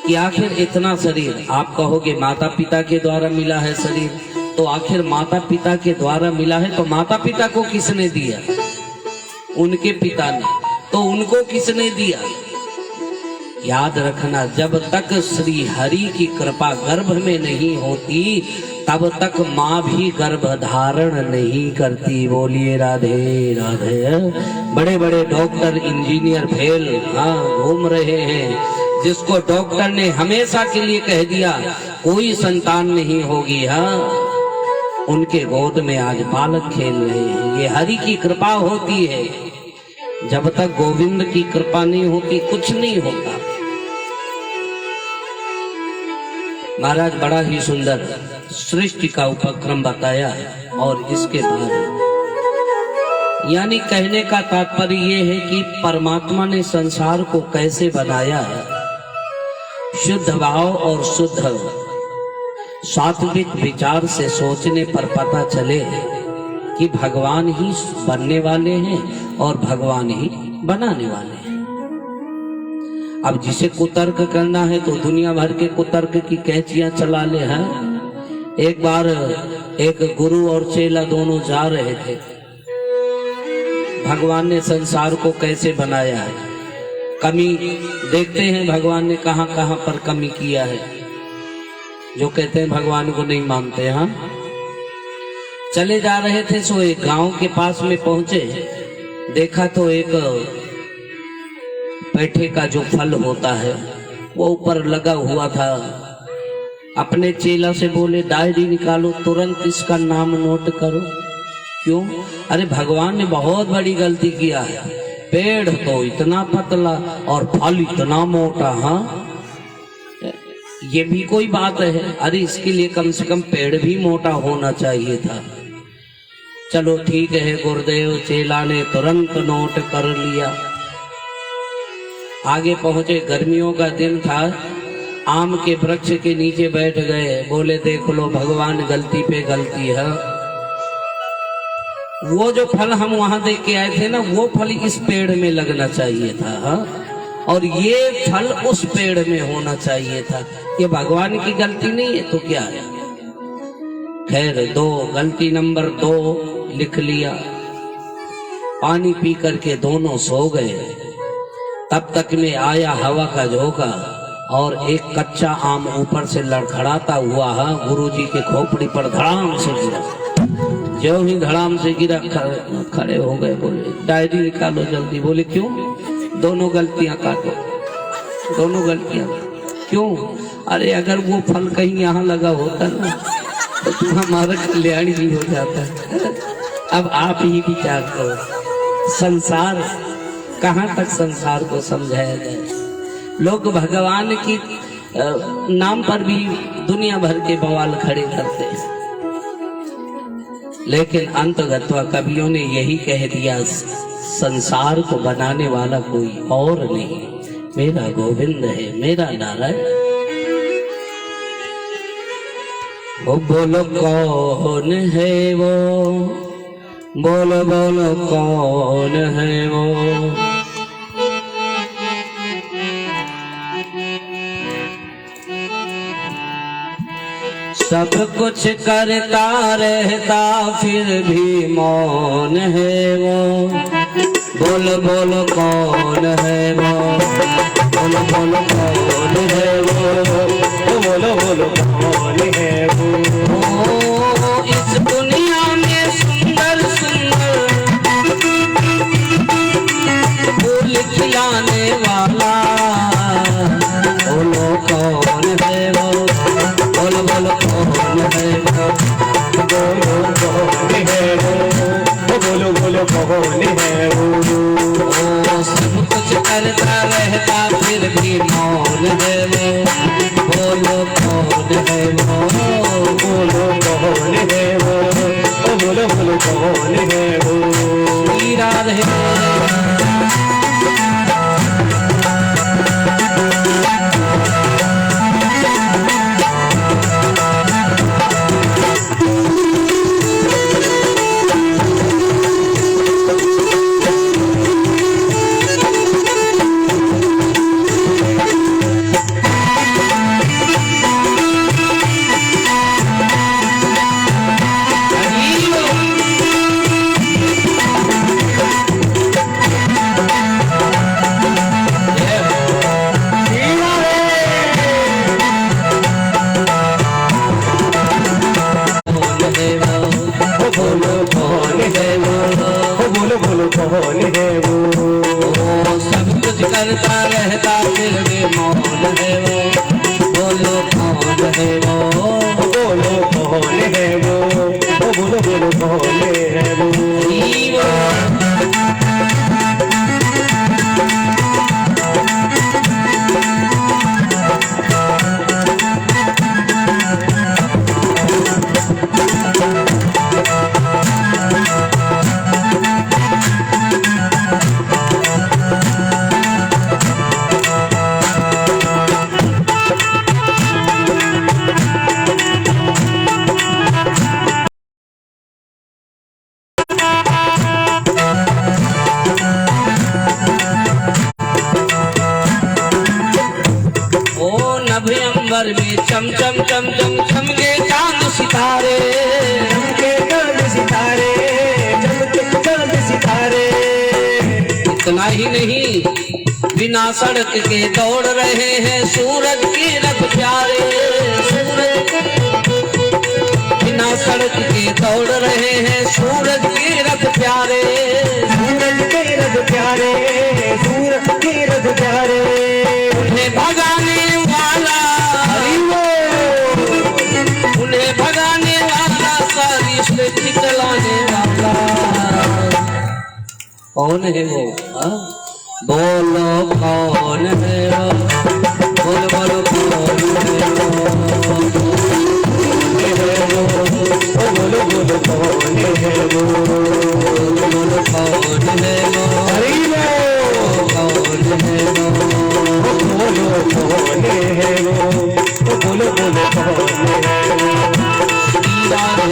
कि आखिर इतना शरीर। आप कहोगे माता पिता के द्वारा मिला है शरीर, तो आखिर माता पिता के द्वारा मिला है तो माता पिता को किसने दिया? उनके पिता ने। तो उनको किसने दिया? याद रखना, जब तक श्री हरि की कृपा गर्भ में नहीं होती तब तक माँ भी गर्भ धारण नहीं करती। बोलिए राधे राधे। बड़े बड़े डॉक्टर इंजीनियर फेल घूम रहे हैं, जिसको डॉक्टर ने हमेशा के लिए कह दिया कोई संतान नहीं होगी। हाँ, उनके गोद में आज बालक खेल रहे हैं। ये हरि की कृपा होती है। जब तक गोविंद की कृपा नहीं होती कुछ नहीं होता। महाराज बड़ा ही सुंदर सृष्टि का उपक्रम बताया है। और इसके बाद यानी कहने का तात्पर्य ये है कि परमात्मा ने संसार को कैसे बनाया है। शुद्ध भाव और शुद्ध सात्विक विचार से सोचने पर पता चले कि भगवान ही बनने वाले हैं और भगवान ही बनाने वाले हैं। अब जिसे कुतर्क करना है तो दुनिया भर के कुतर्क की कैचियां चला ले हैं। एक बार एक गुरु और चेला दोनों जा रहे थे। भगवान ने संसार को कैसे बनाया है, कमी देखते हैं भगवान ने कहां कहां पर कमी किया है। जो कहते हैं भगवान को नहीं मानते। हाँ, चले जा रहे थे सो एक गांव के पास में पहुंचे। देखा तो एक पैठे का जो फल होता है वो ऊपर लगा हुआ था। अपने चेला से बोले डायरी निकालो, तुरंत इसका नाम नोट करो। क्यों? अरे भगवान ने बहुत बड़ी गलती किया है। पेड़ तो इतना पतला और फल इतना मोटा। हाँ, ये भी कोई बात है? अरे इसके लिए कम से कम पेड़ भी मोटा होना चाहिए था। चलो ठीक है गुरुदेव, चेला ने तुरंत नोट कर लिया। आगे पहुंचे, गर्मियों का दिन था। आम के वृक्ष के नीचे बैठ गए। बोले देख लो भगवान, गलती पे गलती है। वो जो फल हम वहां देख के आए थे ना, वो फल इस पेड़ में लगना चाहिए था। हाँ? और ये फल उस पेड़ में होना चाहिए था। ये भगवान की गलती नहीं है तो क्या है? खैर, गलती नंबर 2 लिख लिया। पानी पी करके दोनों सो गए। तब तक में आया हवा का झोंका और एक कच्चा आम ऊपर से लड़खड़ाता हुआ गुरुजी के खोपड़ी पर धड़ाम से गिरा। जो ही धड़ाम से गिरा, खड़े हो गए। बोले डायरी निकालो जल्दी। बोले क्यों? दोनों गलतियां काटो, दोनों गलतियां। क्यों? अरे अगर वो फल कहीं यहाँ लगा होता ना तो तू हमारा कल्याण ही हो जाता है। अब आप ही विचार करो, संसार कहाँ तक संसार को समझाया जाए। लोग भगवान की नाम पर भी दुनिया भर के बवाल खड़े करते हैं। लेकिन अंतगत्वा कवियों ने यही कह दिया, संसार को बनाने वाला कोई और नहीं, मेरा गोविंद है, मेरा नारायण। वो बोलो कौन है वो, बोलो बोलो कौन है वो। सब कुछ करता रहता फिर भी मौन है वो। बोलो बोलो कौन है वो, बोलो बोलो कौन है वो, बोलो बोलो कौन है वो। इस दुनिया में सुंदर सुंदर फूल खिलाने वाला, बोलो कौन है वो, बोलो बोलो कौन है वो, बोलो कौन है वो, बोलो बोलो कौन है वो। सब कुछ करता रहता फिर भी मौन है वो। बोलो कौन है वो, बोलो कौन है वो, बोलो बोलो कौन है वो। श्री राधे करता रहता फिर भी मौन है वो। बोलो कौन है वो, बोलो कौन है वो, नभ अंबर में चम चम चम चम चमके चांद सितारे, चमके चांद सितारे, चमके चांद सितारे। इतना ही नहीं, बिना सड़क के दौड़ रहे हैं सूरज के रथ प्यारे, बिना सड़क के दौड़ रहे हैं सूरज के रथ प्यारे, सूरज के रथ प्यारे, सूरज के रथ प्यारे। उन्हें भगाने वाला, उन्हें भगाने वाला, सारी सृष्टि चलाने वाला कौन है वो? बोलो कौन है वो? बोलो बोलो कौन है वो? बोलो बोलो कौन है वो? बोलो कौन है वो? हरि बोल। कौन है वो? बोलो कौन है वो? बोलो बोलो कौन है वो? दीवार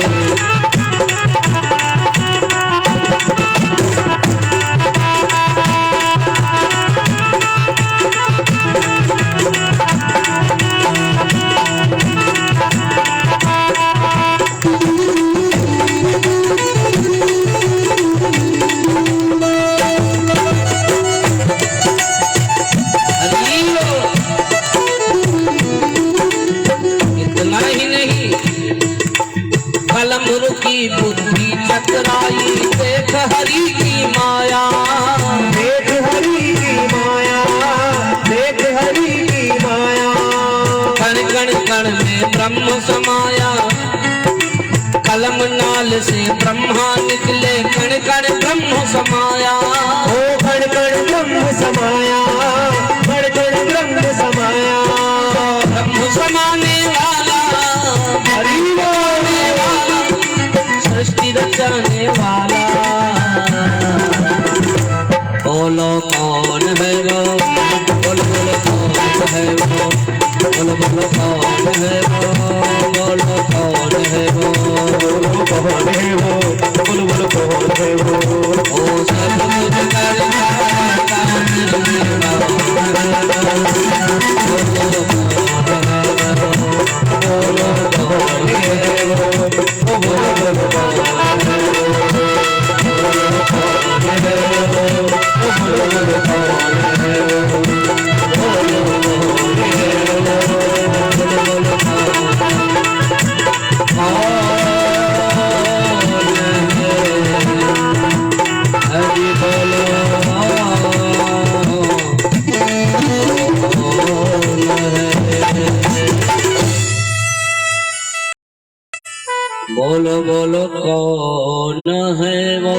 की बुद्धि चकराई, देख हरि की माया, देख हरि की माया, देख हरि की माया। कण कण कण में ब्रह्म समाया, कलम नाल से ब्रह्मा निकले, कण कण ब्रह्म समाया, ओ कण कण ब्रह्म समाया, कण कण ब्रह्म समाया। ब्रह्म समाने वाला, हरि बोल। सृष्टि रचाने वाला, बोलो कौन है वो? बोलो बोलो कौन है वो? बोलो बोलो कौन है वो? बोलो कौन है वो? बोलो कौन है वो? बोलो बोलो कौन है वो? ओ सब कुछ करता बोलो बोलो कौन है वो?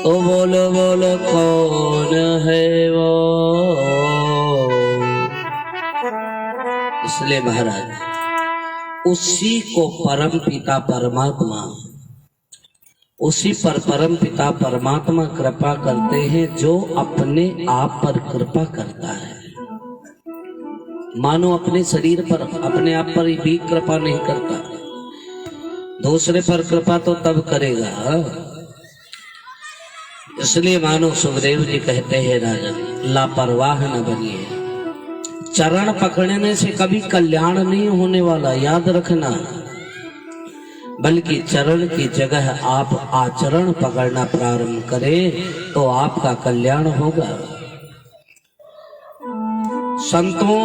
ओ बोलो बोलो कौन है वो? इसलिए महाराज उसी को परम पिता परमात्मा, उसी पर परम पिता परमात्मा कृपा करते हैं जो अपने आप पर कृपा करता है। मानो अपने शरीर पर, अपने आप पर भी कृपा नहीं करता, दूसरे पर कृपा तो तब करेगा। इसलिए मानो सुखदेव जी कहते हैं राजन लापरवाह न बनिए, चरण पकड़ने से कभी कल्याण नहीं होने वाला, याद रखना। बल्कि चरण की जगह आप आचरण पकड़ना प्रारंभ करें तो आपका कल्याण होगा। संतों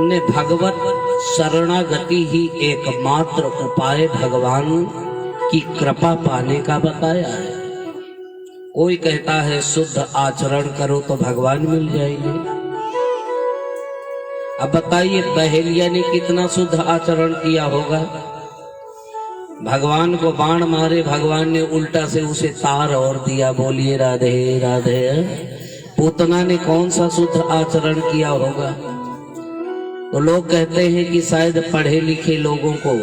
ने भगवत शरणागति ही एकमात्र उपाय भगवान की कृपा पाने का बताया है। कोई कहता है शुद्ध आचरण करो तो भगवान मिल जाएंगे। अब बताइए बहेलिया ने कितना शुद्ध आचरण किया होगा? भगवान को बाण मारे, भगवान ने उल्टा से उसे तार और दिया, बोलिए राधे राधे। पूतना ने कौन सा शुद्ध आचरण किया होगा? तो लोग कहते हैं कि शायद पढ़े लिखे लोगों को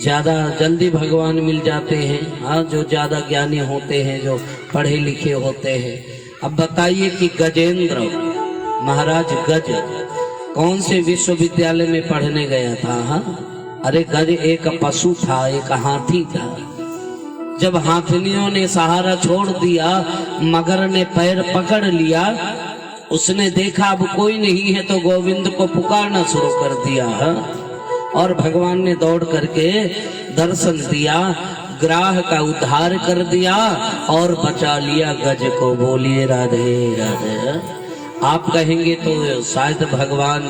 ज्यादा जल्दी भगवान मिल जाते हैं। हाँ, जो ज्यादा ज्ञानी होते हैं, जो पढ़े लिखे होते हैं। अब बताइए कि गजेंद्र महाराज गज कौन से विश्वविद्यालय में पढ़ने गया था? हाँ, अरे गज एक पशु था, एक हाथी था। जब हाथिनियों ने सहारा छोड़ दिया, मगर ने पैर पकड़ लिया उसने देखा अब कोई नहीं है तो गोविंद को पुकारना शुरू कर दिया है। और भगवान ने दौड़ करके दर्शन दिया, ग्राह का उद्धार कर दिया और बचा लिया गज को। बोलिए राधे राधे। आप कहेंगे तो शायद भगवान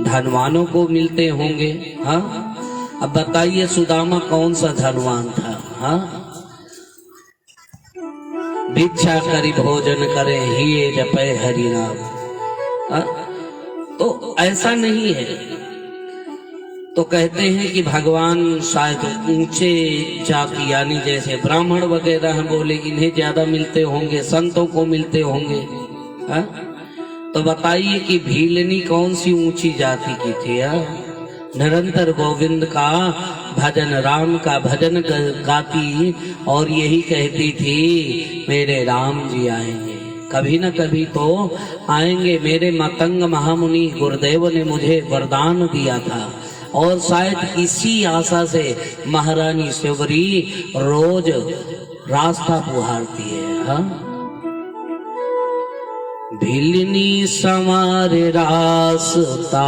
धनवानों को मिलते होंगे। हाँ, अब बताइए सुदामा कौन सा धनवान था? हाँ, भिक्षा करी भोजन करे हिये जपे हरि नाम। हाँ? तो ऐसा नहीं है। तो कहते हैं कि भगवान शायद ऊंचे जाति यानी जैसे ब्राह्मण वगैरह हैं, बोले इन्हें ज्यादा मिलते होंगे, संतों को मिलते होंगे। हाँ? तो बताइए कि भीलनी कौन सी ऊंची जाति की थी? निरंतर गोविंद का भजन, राम का भजन गाती और यही कहती थी मेरे राम जी आएंगे, कभी न कभी तो आएंगे। मेरे मतंग महामुनि गुरुदेव ने मुझे वरदान दिया था और शायद इसी आशा से महारानी शिवरी रोज रास्ता पुहारती है। हाँ? भीलनी समारे रास्ता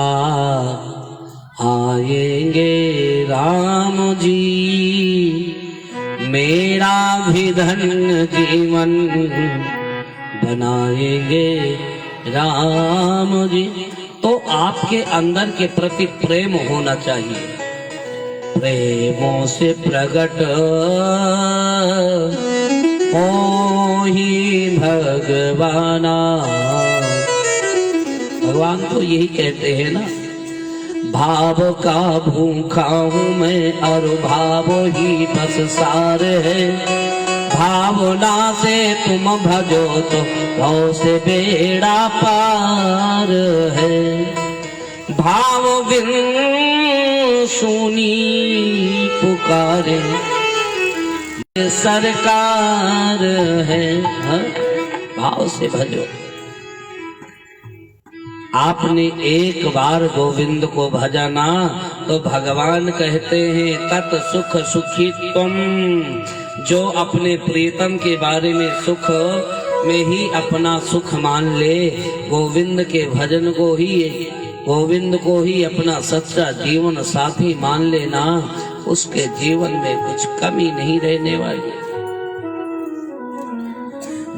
आएंगे राम जी, मेरा भी धन्य जीवन बनाएंगे राम जी। तो आपके अंदर के प्रति प्रेम होना चाहिए। प्रेमों से प्रकट हो ही भगवाना। भगवान तो यही कहते हैं ना, भाव का भूखा हूँ मैं और भाव ही बस सार है। भावना से तुम भजो तो भाव से बेड़ा पार है। भाव बिन सुनी पुकारे सरकार है। हाँ? भाव से भजो। आपने एक बार गोविंद को भजना तो भगवान कहते हैं तत् सुख सुखी तुम। जो अपने प्रीतम के बारे में सुख में ही अपना सुख मान ले, गोविंद के भजन को ही, गोविंद को ही अपना सच्चा जीवन साथी मान लेना, उसके जीवन में कुछ कमी नहीं रहने वाली।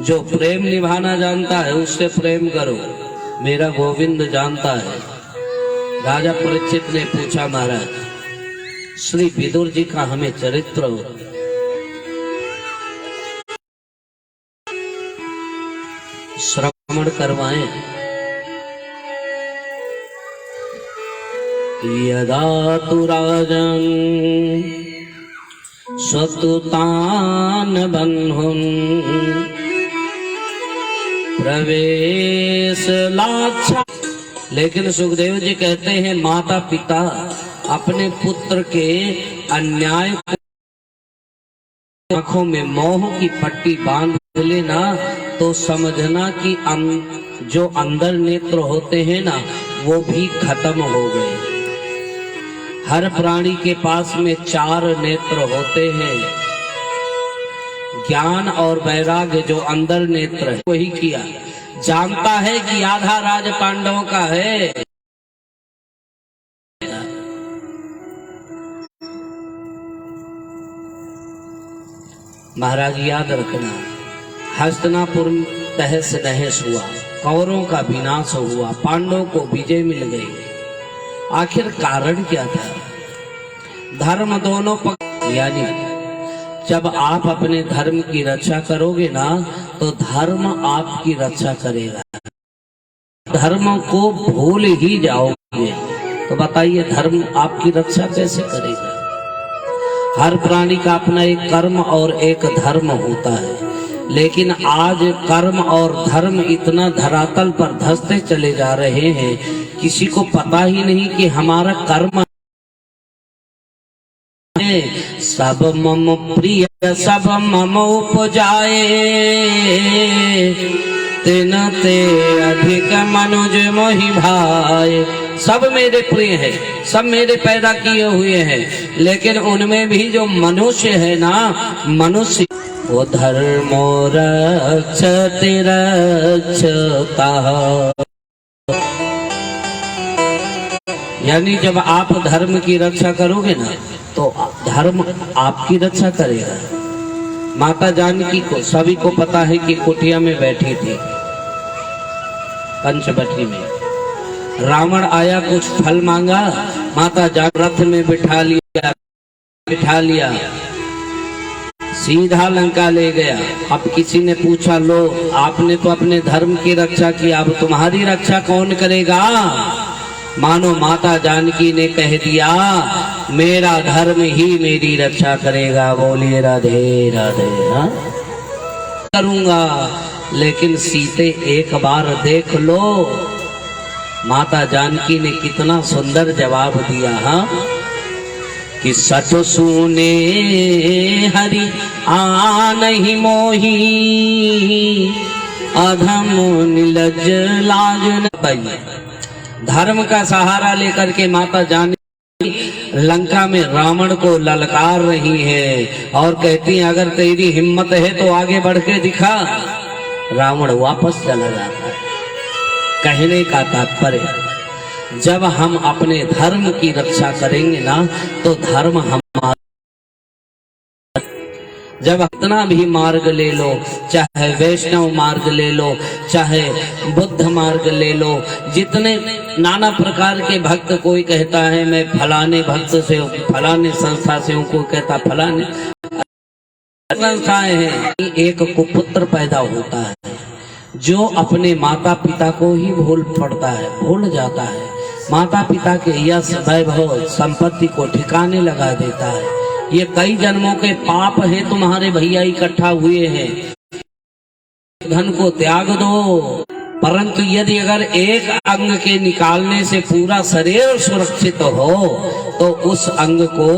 जो प्रेम निभाना जानता है उससे प्रेम करो, मेरा गोविंद जानता है। राजा परीक्षित ने पूछा महाराज श्री विदुर जी का हमें चरित्र श्रवण करवाएं। यदा तु राजन स्वतुतान बन्हुन प्रवेश लाच्छा। लेकिन सुखदेव जी कहते हैं माता पिता अपने पुत्र के अन्याय आंखों में मोह की पट्टी बांध लेना तो समझना कि जो अंदर नेत्र होते हैं ना वो भी खत्म हो गए। हर प्राणी के पास में 4 नेत्र होते हैं। ज्ञान और वैराग्य जो अंदर नेत्र है वही किया। जानता है कि आधा राज पांडवों का है। महाराज याद रखना, हस्तिनापुर तहस नहस हुआ, कौरवों का विनाश हुआ, पांडवों को विजय मिल गई। आखिर कारण क्या था? धर्म दोनों पक्ष, यानी जब आप अपने धर्म की रक्षा करोगे ना तो धर्म आपकी रक्षा करेगा। धर्म को भूल ही जाओगे तो बताइए धर्म आपकी रक्षा कैसे करेगा? हर प्राणी का अपना एक कर्म और एक धर्म होता है, लेकिन आज कर्म और धर्म इतना धरातल पर धंसते चले जा रहे हैं, किसी को पता ही नहीं कि हमारा कर्म सब मम प्रिय सब मम उपजाए, तिन ते अधिक मनुज मोहि भाए। सब मेरे प्रिय है, सब मेरे पैदा किए हुए हैं, लेकिन उनमें भी जो मनुष्य है ना, मनुष्य वो धर्मो रक्षति रक्षतः। यानी जब आप धर्म की रक्षा करोगे ना तो धर्म आपकी रक्षा करेगा। माता जानकी को सभी को पता है कि कुटिया में बैठी थी पंचवटी में। रावण आया, कुछ फल मांगा, माता जान रथ में बिठा लिया सीधा लंका ले गया। अब किसी ने पूछा, लो आपने तो अपने धर्म की रक्षा की, अब तुम्हारी रक्षा कौन करेगा? मानो माता जानकी ने कह दिया, मेरा धर्म ही मेरी रक्षा करेगा। बोलिए राधे राधे। हाँ करूंगा, लेकिन सीते एक बार देख लो। माता जानकी ने कितना सुंदर जवाब दिया। हाँ कि सच सुने हरि आनहि मोही, अधम निलज लाज न पाई। धर्म का सहारा लेकर के माता जानकी लंका में रावण को ललकार रही है और कहती है, अगर तेरी हिम्मत है तो आगे बढ़ के दिखा। रावण वापस चला जाता है। कहने का तात्पर्य, जब हम अपने धर्म की रक्षा करेंगे ना तो धर्म हमारा, जब इतना भी मार्ग ले लो, चाहे वैष्णव मार्ग ले लो, चाहे बुद्ध मार्ग ले लो, जितने नाना प्रकार के भक्त, कोई कहता है मैं फलाने भक्त से, फलाने संस्था से हूँ, कोई कहता फलाने संस्थाएं हैं। एक कुपुत्र पैदा होता है जो अपने माता पिता को ही भूल जाता है। माता पिता के यश वैभव संपत्ति को ठिकाने लगा देता है। ये कई जन्मों के पाप हैं तुम्हारे भैया इकट्ठा हुए हैं, धन को त्याग दो। परंतु यदि अगर एक अंग के निकालने से पूरा शरीर सुरक्षित हो तो उस अंग को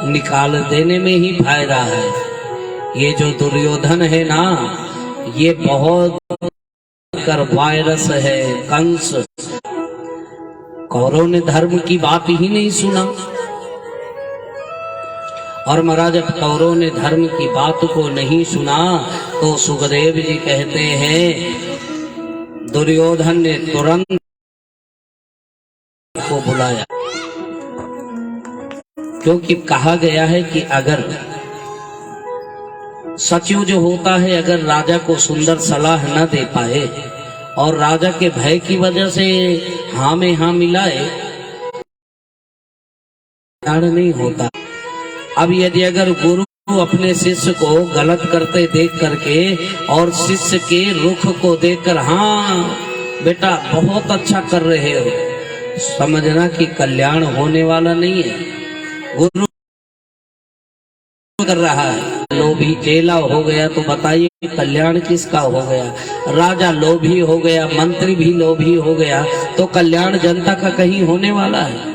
निकाल देने में ही फायदा है। ये जो दुर्योधन है ना, ये बहुत कर वायरस है, कंस। कौरव ने धर्म की बात ही नहीं सुना। और महाराज जब कौरव ने धर्म की बात को नहीं सुना तो सुखदेव जी कहते हैं, दुर्योधन ने तुरंत को बुलाया, क्योंकि कहा गया है कि अगर सचिव जो होता है, अगर राजा को सुंदर सलाह न दे पाए और राजा के भय की वजह से हाँ में हाँ मिलाए, नहीं होता। अब यदि अगर गुरु अपने शिष्य को गलत करते देख करके और शिष्य के रुख को देखकर, हाँ बेटा बहुत अच्छा कर रहे हो, समझना कि कल्याण होने वाला नहीं है। गुरु कर रहा है, लोभी चेला हो गया तो बताइए कल्याण किसका हो गया? राजा लोभी हो गया, मंत्री भी लोभी हो गया, तो कल्याण जनता का कहीं होने वाला है?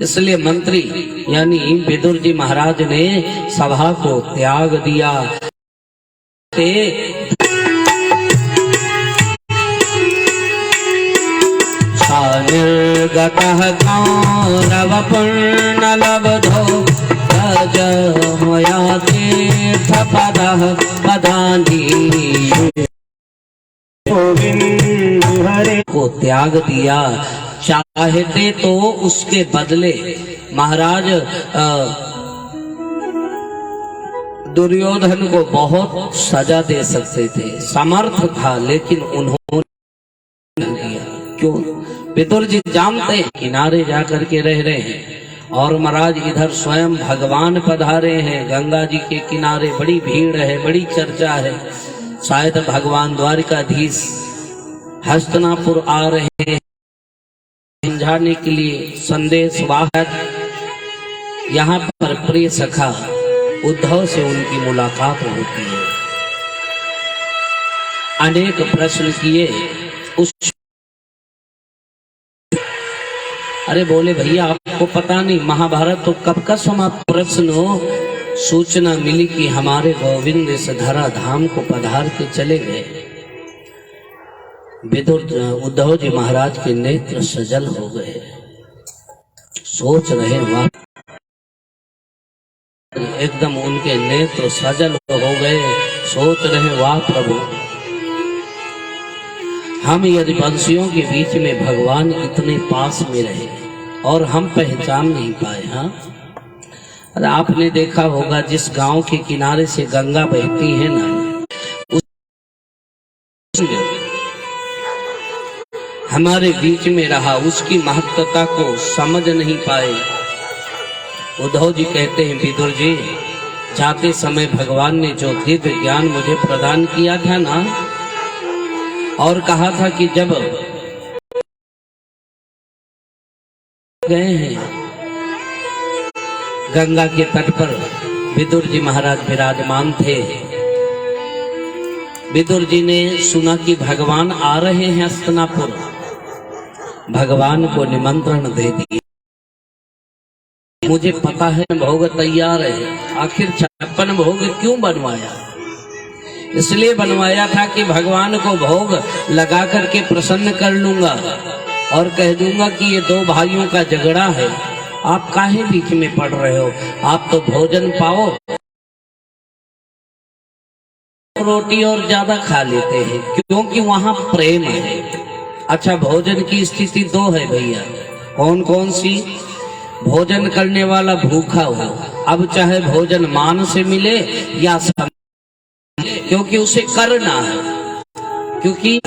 इसलिए मंत्री यानी विदुर जी महाराज ने सभा को त्याग दिया। निर्गतः कौरव पुण्यलब्धो रजमया तीर्थपदः पदानि को त्याग दिया। चाहते तो उसके बदले महाराज दुर्योधन को बहुत सजा दे सकते थे, समर्थ था, लेकिन उन्होंने दिया। क्यों? विदुर जी जानते हैं किनारे जाकर के रह रहे हैं और महाराज इधर स्वयं भगवान पधारे हैं। गंगा जी के किनारे बड़ी भीड़ है, बड़ी चर्चा है। शायद भगवान द्वारिकाधीश हस्तिनापुर आ रहे हैं समझाने के लिए संदेश वाहक। यहाँ पर प्रिय सखा उद्धव से उनकी मुलाकात होती है। अनेक प्रश्न किए उस, अरे बोले भैया आपको पता नहीं महाभारत तो कब का समाप्त? प्रश्न हो, सूचना मिली कि हमारे गोविंद इस धरा धाम को पधार के चले गए। विदुर उद्धव जी महाराज के नेत्र सजल हो गए, सोच रहे वाह, एकदम उनके नेत्र सजल हो गए, सोच रहे वाह प्रभु, हम यदुवंशियों के बीच में भगवान इतने पास में रहे और हम पहचान नहीं पाए। हाँ, अरे आपने देखा होगा जिस गांव के किनारे से गंगा बहती है ना, हमारे बीच में रहा, उसकी महत्वता को समझ नहीं पाए। उद्धव जी कहते हैं विदुर जी, जाते समय भगवान ने जो दिव्य ज्ञान मुझे प्रदान किया था ना, और कहा था कि जब गए हैं गंगा के तट पर, विदुर जी महाराज विराजमान थे। विदुर जी ने सुना कि भगवान आ रहे हैं हस्तिनापुर, भगवान को निमंत्रण दे दिया। मुझे पता है भोग तैयार है, आखिर 56 भोग क्यों बनवाया? इसलिए बनवाया था कि भगवान को भोग लगा करके प्रसन्न कर लूंगा और कह दूंगा कि ये दो भाइयों का झगड़ा है, आप काहे बीच में पड़ रहे हो, आप तो भोजन पाओ, रोटी और ज्यादा खा लेते हैं, क्योंकि वहां प्रेम है। अच्छा, भोजन की स्थिति दो है भैया, कौन कौन सी? भोजन करने वाला भूखा हो, अब चाहे भोजन मान से मिले या क्योंकि उसे करना है, क्योंकि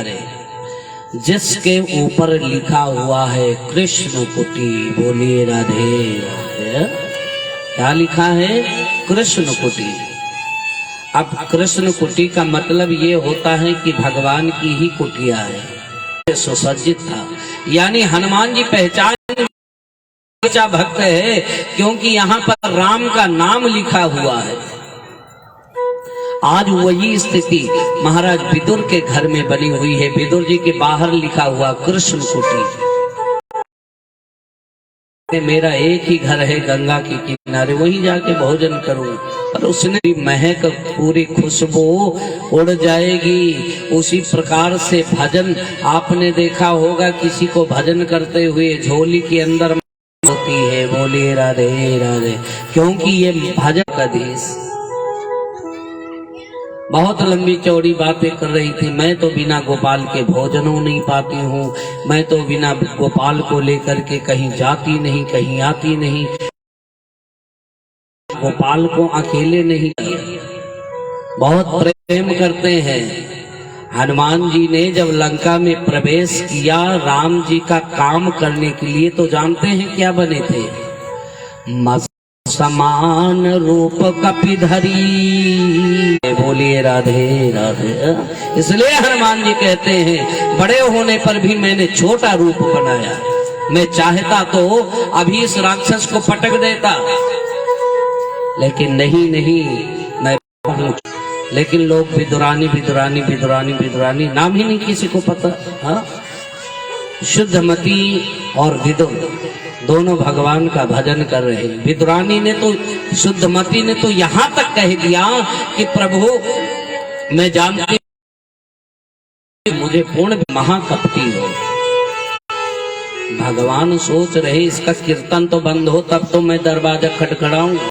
जिसके ऊपर लिखा हुआ है कृष्ण कुटी, बोलिए राधे राधे। क्या लिखा है? कृष्ण कुटी। अब कृष्ण कुटी का मतलब ये होता है कि भगवान की ही कुटिया है, सुसज्जित था। यानी हनुमान जी पहचान सच्चा भक्त है, क्योंकि यहाँ पर राम का नाम लिखा हुआ है। आज वही स्थिति महाराज विदुर के घर में बनी हुई है। विदुर जी के बाहर लिखा हुआ कृष्ण कुटी। मेरा एक ही घर है गंगा के किनारे, वहीं जाके भोजन करूं। पर उसने महक, पूरी खुशबू उड़ जाएगी। उसी प्रकार से भजन, आपने देखा होगा किसी को भजन करते हुए झोली के अंदर होती है, बोलिए राधे राधे, क्योंकि ये भजन का देश। बहुत लंबी चौड़ी बातें कर रही थी। मैं तो बिना गोपाल के भोजन हो नहीं पाती हूँ, मैं तो बिना गोपाल को लेकर के कहीं जाती नहीं, कहीं आती नहीं, गोपाल को अकेले नहीं, बहुत प्रेम करते हैं। हनुमान जी ने जब लंका में प्रवेश किया राम जी का काम करने के लिए, तो जानते हैं क्या बने थे? समान रूप कपिधरी, बोलिए राधे राधे। इसलिए हनुमान जी कहते हैं बड़े होने पर भी मैंने छोटा रूप बनाया। मैं चाहता तो अभी इस राक्षस को पटक देता, लेकिन नहीं, मैं लेकिन लोग विदुरानी विदुरानी विदुरानी विदुरानी, नाम ही नहीं किसी को पता। हाँ, शुद्धमती और विदुर दोनों भगवान का भजन कर रहे हैं। विदुरानी ने तो, शुद्धमती ने तो यहां तक कह दिया कि प्रभु मैं जानती मुझे पूर्ण महाकपटी हो। भगवान सोच रहे इसका कीर्तन तो बंद हो, तब तो मैं दरवाजा खटखड़ाऊं।